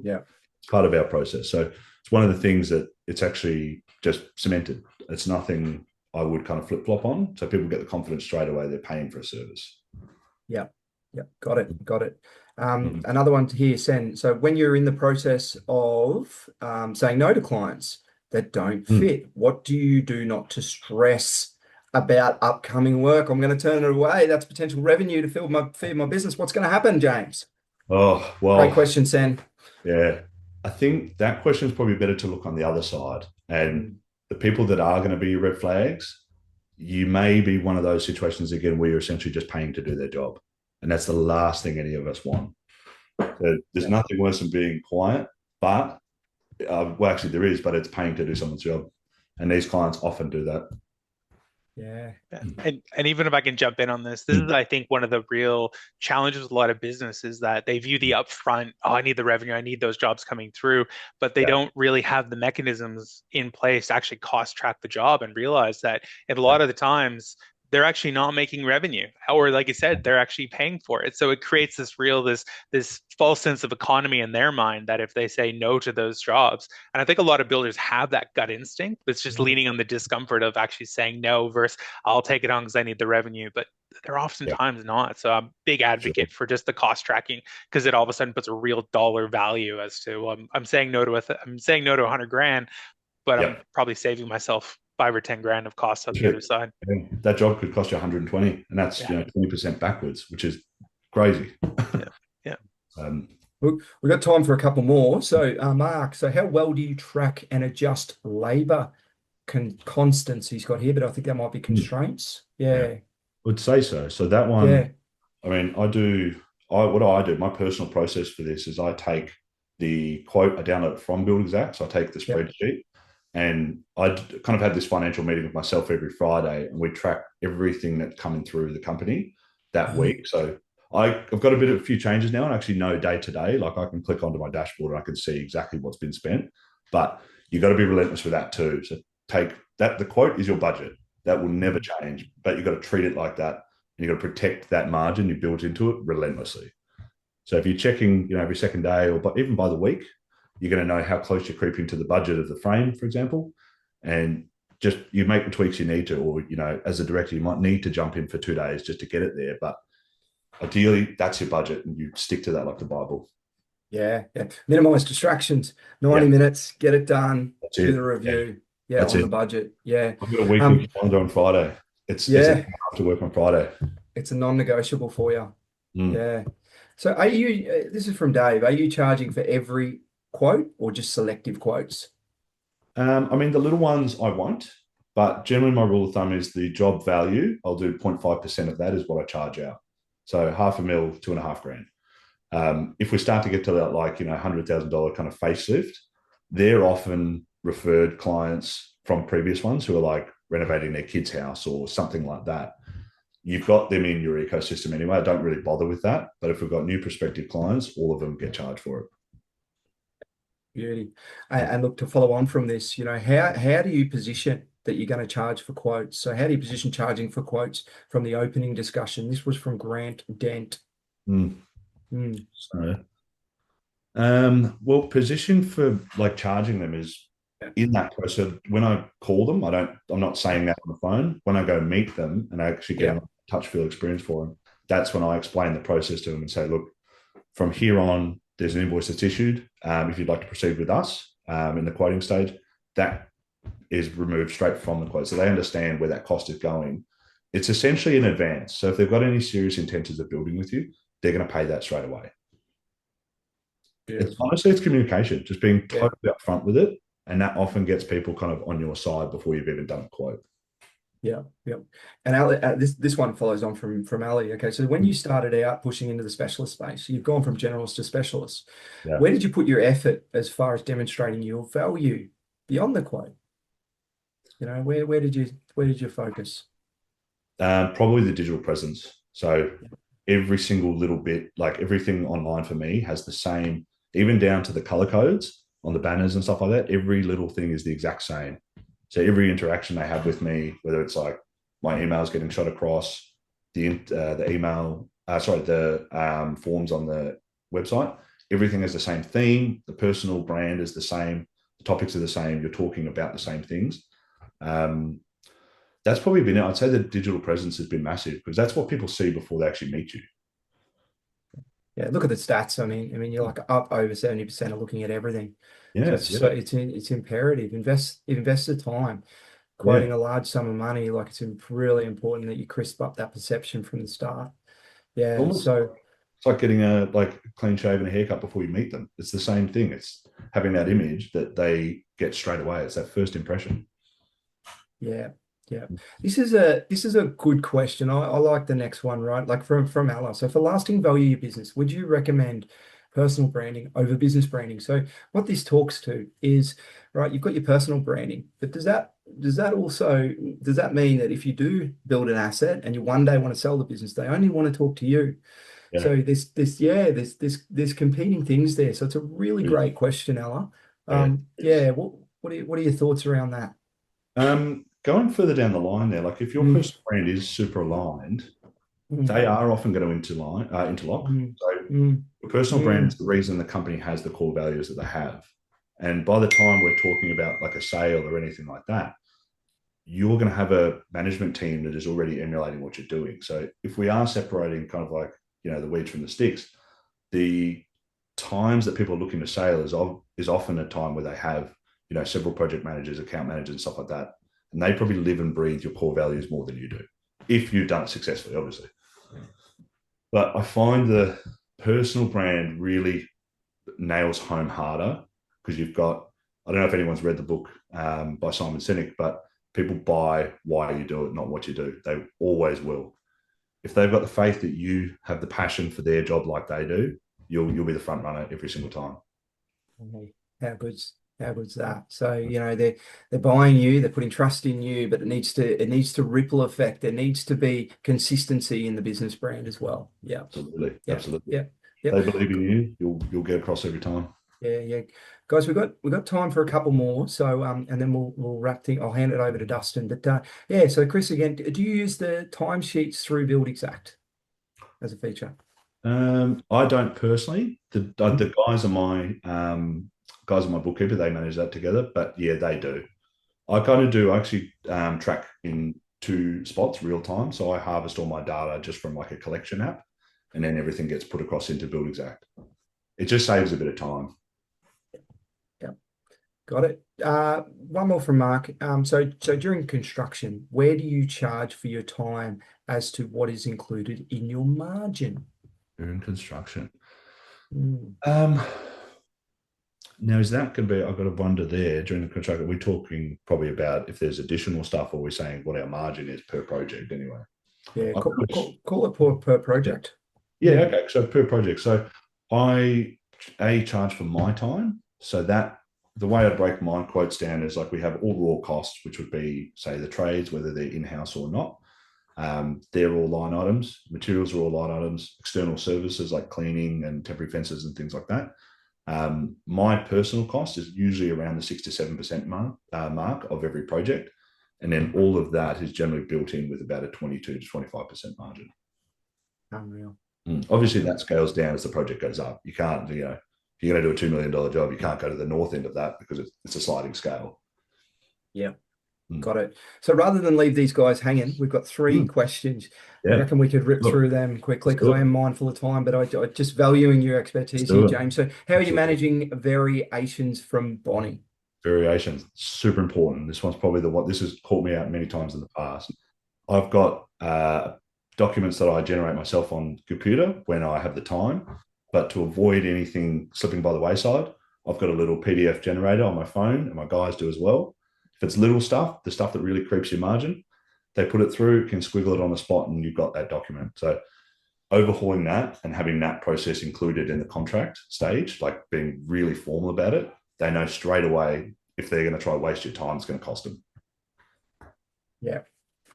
A: Yeah.
C: It's part of our process. So it's one of the things that it's actually just cemented. It's nothing I would kind of flip-flop on. So people get the confidence straight away they're paying for a service.
A: Yeah. Got it. Another one here, Sen. So when you're in the process of saying no to clients that don't fit, what do you do not to stress about upcoming work? I'm going to turn it away. That's potential revenue to feed my business. What's going to happen, James?
C: Oh, well.
A: Great question, Sen.
C: Yeah. I think that question is probably better to look on the other side. And the people that are going to be your red flags, you may be one of those situations again where you're essentially just paying to do their job. And that's the last thing any of us want. So there's nothing worse than being quiet, but actually there is, but it's paying to do someone's job. And these clients often do that.
A: Yeah.
B: And even if I can jump in on this is, I think, one of the real challenges with a lot of businesses that they view the upfront, I need the revenue, I need those jobs coming through, but they don't really have the mechanisms in place to actually cost track the job and realize that a lot of the times they're actually not making revenue, or like I said, they're actually paying for it. So it creates this false sense of economy in their mind that if they say no to those jobs, and I think a lot of builders have that gut instinct, but it's just leaning on the discomfort of actually saying no versus I'll take it on because I need the revenue, but they're oftentimes not. So I'm a big advocate for just the cost tracking, because it all of a sudden puts a real dollar value as to I'm saying no to I'm saying no to 100 grand, but I'm probably saving myself 5 or 10 grand of costs on the other side.
C: Yeah. That job could cost you 120, and that's 20% backwards, which is crazy.
B: Yeah.
A: We've got time for a couple more. So, Mark, so how well do you track and adjust labor constants he's got here? But I think that might be constraints. Yeah.
C: Would say so. So that one, I mean, what I do, my personal process for this is I take the quote, I download it from Buildxact. So I take the spreadsheet, and I kind of have this financial meeting with myself every Friday, and we track everything that's coming through the company that week. So I've got a few changes now, and actually know day to day. Like I can click onto my dashboard and I can see exactly what's been spent. But you've got to be relentless with that too. So take that. The quote is your budget. That will never change, but you've got to treat it like that. And you've got to protect that margin you built into it relentlessly. So if you're checking, every second day or even by the week, you're going to know how close you're creeping to the budget of the frame, for example, and just you make the tweaks you need to, or, as a director, you might need to jump in for 2 days just to get it there. But ideally, that's your budget, and you stick to that like the Bible.
A: Yeah. Minimize distractions. 90 minutes, get it done. Do the review. Yeah, on the budget. Yeah.
C: I've got a weekly calendar on Friday. It's have to work on Friday.
A: It's a non-negotiable for you.
C: Mm.
A: Yeah. So are you, this is from Dave, are you charging for every quote or just selective quotes?
C: I mean, the little ones I won't, but generally my rule of thumb is the job value, I'll do 0.5% of that is what I charge out. So $500,000, $2.5 grand. If we start to get to that, $100,000 kind of facelift, they're often referred clients from previous ones who are renovating their kid's house or something like that. You've got them in your ecosystem anyway. I don't really bother with that. But if we've got new prospective clients, all of them get charged for it.
A: Beauty. And look, to follow on from this, how do you position that you're going to charge for quotes? So how do you position charging for quotes from the opening discussion? This was from Grant Dent.
C: So, well, position for charging them is in that process. When I call them, I'm not saying that on the phone. When I go meet them and I actually get a touch feel experience for them, that's when I explain the process to them and say, look, from here on, there's an invoice that's issued. If you'd like to proceed with us in the quoting stage, that is removed straight from the quote. So they understand where that cost is going. It's essentially in advance. So if they've got any serious intentions of building with you, they're going to pay that straight away. It's communication, just being totally upfront with it. And that often gets people kind of on your side before you've even done a quote.
A: Yeah. And Elliott, this one follows on from Elliott. Okay, so when you started out pushing into the specialist space, you've gone from generalist to specialist.
C: Yeah.
A: Where did you put your effort as far as demonstrating your value beyond the quote? Where did you focus?
C: Probably the digital presence. So every single little bit, everything online for me has the same, even down to the color codes on the banners and stuff like that. Every little thing is the exact same. So every interaction they have with me, whether it's my emails getting shot across, the forms on the website, everything is the same theme. The personal brand is the same. The topics are the same. You're talking about the same things. That's probably been it. I'd say the digital presence has been massive because that's what people see before they actually meet you.
A: Yeah, look at the stats. I mean, you're up over 70% of looking at everything.
C: Yeah,
A: so it's imperative. Invest the time. Quoting a large sum of money, it's really important that you crisp up that perception from the start. Yeah,
C: it's like getting a clean shave and a haircut before you meet them. It's the same thing. It's having that image that they get straight away. It's that first impression.
A: Yeah. This is a good question. I like the next one, right? From Ella. So for lasting value of your business, would you recommend personal branding over business branding? So what this talks to is, right, you've got your personal branding, but does that mean that if you do build an asset and you one day want to sell the business, they only want to talk to you? Yeah. So there's competing things there. So it's a really great question, Ella. What are your thoughts around that?
C: Going further down the line there, if your personal brand is super aligned, they are often going to interlock. So your personal brand is the reason the company has the core values that they have. And by the time we're talking about a sale or anything like that, you're going to have a management team that is already emulating what you're doing. So if we are separating kind of the weeds from the sticks, the times that people are looking to sale is often a time where they have, several project managers, account managers, and stuff like that. and they probably live and breathe your core values more than you do, if you've done it successfully, obviously. But I find the personal brand really nails home harder because you've got, I don't know if anyone's read the book by Simon Sinek, but people buy why you do it, not what you do. They always will. If they've got the faith that you have the passion for their job like they do, you'll be the front runner every single time.
A: How good's that? So, you know, they're buying you, they're putting trust in you, but it needs to ripple effect. There needs to be consistency in the business brand as well. Yeah.
C: Absolutely.
A: Yeah.
C: Absolutely.
A: Yeah. Yeah.
C: They believe in you, you'll get across every time.
A: Yeah. Guys, we've got time for a couple more. So and then we'll wrap things. I'll hand it over to Dustin. But yeah, so Chris, again, do you use the timesheets through Buildxact as a feature?
C: I don't personally. The guys are my bookkeeper. They manage that together. But yeah, they do. I kind of do. I actually track in 2 spots real time. So I harvest all my data just from like a collection app, and then everything gets put across into Buildxact. It just saves a bit of time.
A: Yeah, got it. One more from Mark. So during construction, where do you charge for your time as to what is included in your margin?
C: During construction. Now, is that going to be, I've got to wonder there, during the contract, are we talking probably about if there's additional stuff, or we're saying what our margin is per project anyway?
A: Yeah, call it per project.
C: Yeah, okay. So per project. So I charge for my time. So that the way I break my quotes down is like we have all raw costs, which would be, say, the trades, whether they're in-house or not. They're all line items. Materials are all line items. External services like cleaning and temporary fences and things like that. My personal cost is usually around the 6 to 7% mark of every project. And then all of that is generally built in with about a 22 to 25% margin.
A: Unreal.
C: Obviously, that scales down as the project goes up. You can't, if you're going to do a $2 million job, you can't go to the north end of that because it's a sliding scale.
A: Yeah. Got it. So rather than leave these guys hanging, we've got 3 questions. I reckon we could rip through them quickly because I am mindful of time, but I just valuing your expertise here, James. So how are you managing variations from Bonnie?
C: Variations, super important. This one's probably this has caught me out many times in the past. I've got documents that I generate myself on computer when I have the time, but to avoid anything slipping by the wayside, I've got a little PDF generator on my phone, and my guys do as well. If it's little stuff, the stuff that really creeps your margin, they put it through, can squiggle it on the spot, and you've got that document. So overhauling that and having that process included in the contract stage, like being really formal about it, they know straight away if they're going to try to waste your time, it's going to cost them.
A: Yeah,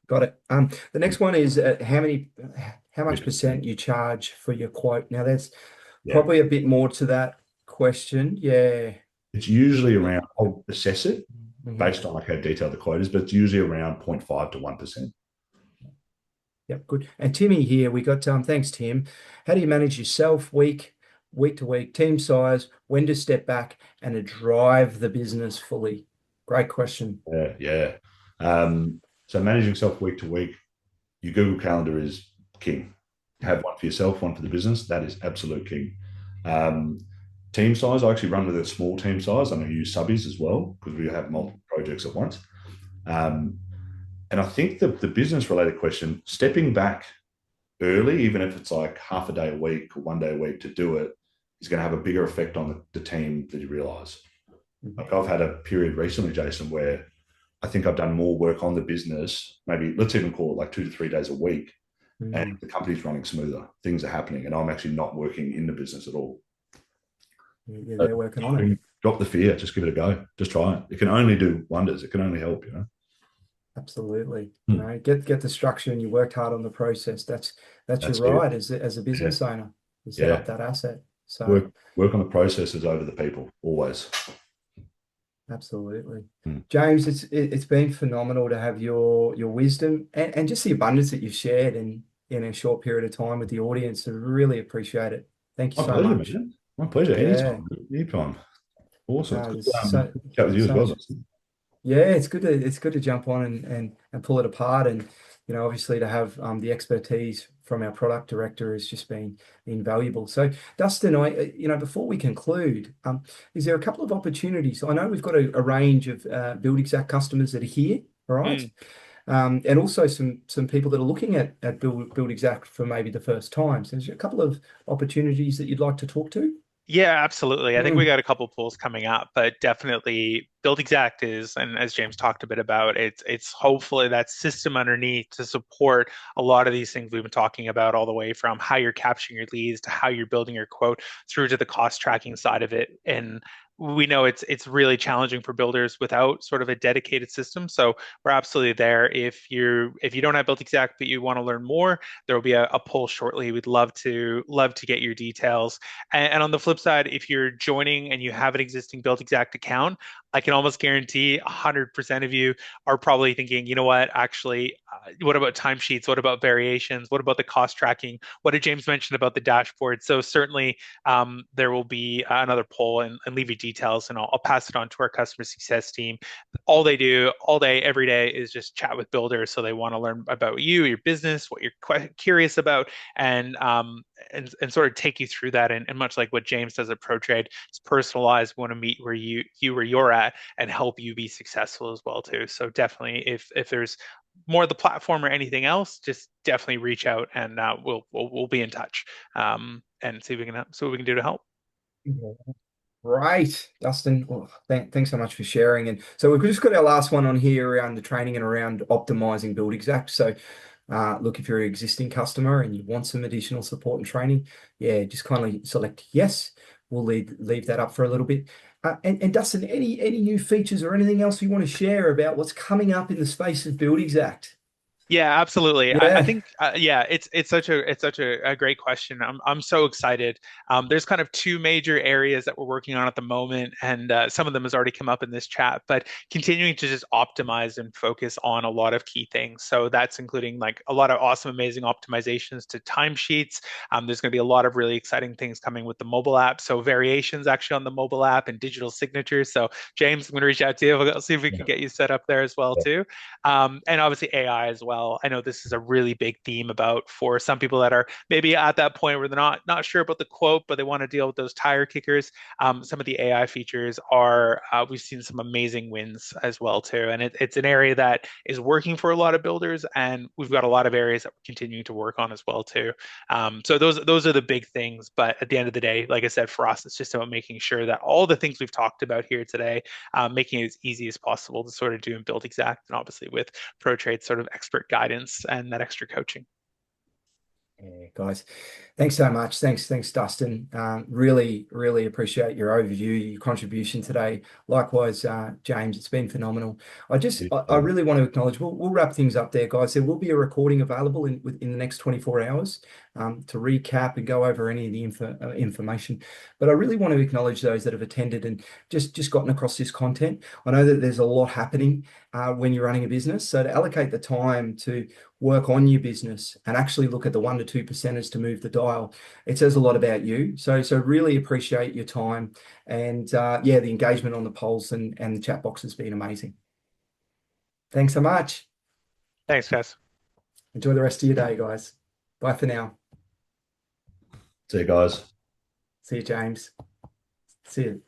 A: got it. The next one is how much percent you charge for your quote. Now that's probably a bit more to that question. Yeah,
C: it's usually around. I'll assess it based on like how detailed the quote is, but it's usually around 0.5 to 1%.
A: Yep, good. And Timmy here, we got thanks, Tim. How do you manage yourself week to week, team size, when to step back and to drive the business fully? Great question.
C: Yeah. So managing yourself week to week, your Google Calendar is king. Have one for yourself, one for the business. That is absolute king. Team size, I actually run with a small team size. I use subbies as well because we have multiple projects at once. And I think the business related question, stepping back early, even if it's like half a day a week or 1 day a week to do it, is going to have a bigger effect on the team than you realize. Like I've had a period recently, Jason, where I think I've done more work on the business, maybe let's even call it like 2 to 3 days a week. And the company's running smoother. Things are happening and I'm actually not working in the business at all.
A: Yeah, they're working on it.
C: Drop the fear. Just give it a go. Just try it. It can only do wonders. It can only help,
A: Absolutely. Get the structure and you worked hard on the process. That's your right as a business owner to set up that asset. So
C: work on the processes over the people always.
A: Absolutely. James, it's been phenomenal to have your wisdom and just the abundance that you've shared in a short period of time with the audience. I really appreciate it. Thank you so much.
C: Man. My pleasure. Anytime. Awesome. It's good to chat with you as well.
A: Yeah, it's good to jump on and pull it apart, and obviously to have the expertise from our product director has just been invaluable. So Dustin, before we conclude, is there a couple of opportunities? I know we've got a range of Buildxact customers that are here All right. And also some people that are looking at Buildxact for maybe the first time. So there's a couple of opportunities that you'd like to talk to.
B: Yeah, absolutely. I think we got a couple polls coming up, but definitely Buildxact is, and as James talked a bit about, it's hopefully that system underneath to support a lot of these things we've been talking about, all the way from how you're capturing your leads to how you're building your quote through to the cost tracking side of it. And we know it's really challenging for builders without sort of a dedicated system. So we're absolutely there. If you don't have Buildxact but you want to learn more, there will be a poll shortly. We'd love to get your details. And on the flip side, if you're joining and you have an existing Buildxact account, I can almost guarantee 100% of you are probably thinking, you know what, actually, what about timesheets? What about variations? What about the cost tracking? What did James mention about the dashboard? So certainly there will be another poll and leave your details, and I'll pass it on to our customer success team. All they do all day, every day is just chat with builders. So they want to learn about you, your business, what you're curious about, and sort of take you through that. And much like what James does at ProTrade, it's personalized. We want to meet where you're at and help you be successful as well too. So definitely, if there's more of the platform or anything else, just definitely reach out, and we'll be in touch, and see what we can do to help.
A: Right, Dustin. Well, thanks so much for sharing. And so we've just got our last one on here around the training and around optimizing Buildxact. So look, if you're an existing customer and you want some additional support and training, yeah, just kindly select yes. We'll leave that up for a little bit. And Dustin, any new features or anything else you want to share about what's coming up in the space of Buildxact?
B: Yeah, absolutely. I
A: Yeah.
B: think yeah, it's such a great question. I'm so excited. There's kind of two major areas that we're working on at the moment, and some of them has already come up in this chat, but continuing to just optimize and focus on a lot of key things. So that's including like a lot of awesome, amazing optimizations to timesheets. There's going to be a lot of really exciting things coming with the mobile app. So variations actually on the mobile app and digital signatures. So James, I'm going to reach out to you. We'll see if we can get you set up there as well too. And obviously AI as well. I know this is a really big theme about for some people that are maybe at that point where they're not sure about the quote, but they want to deal with those tire kickers. Some of the AI features are we've seen some amazing wins as well too, and it's an area that is working for a lot of builders, and we've got a lot of areas that we're continuing to work on as well too. So those are the big things, but at the end of the day, like I said, for us, it's just about making sure that all the things we've talked about here today, making it as easy as possible to sort of do in Buildxact, and obviously with ProTrade sort of expert guidance and that extra coaching.
A: Yeah, guys, thanks so much. Thanks, Dustin. Really appreciate your overview, your contribution today. Likewise, James, it's been phenomenal. I really want to acknowledge. We'll wrap things up there, guys. There will be a recording available in the next 24 hours to recap and go over any of the information. But I really want to acknowledge those that have attended and just gotten across this content. I know that there's a lot happening when you're running a business, so to allocate the time to work on your business and actually look at the 1 to 2% to move the dial, it says a lot about you. So really appreciate your time, and yeah, the engagement on the polls and the chat box has been amazing. Thanks so much.
B: Thanks, guys.
A: Enjoy the rest of your day, guys. Bye for now.
C: See you guys.
A: See you, James. See you.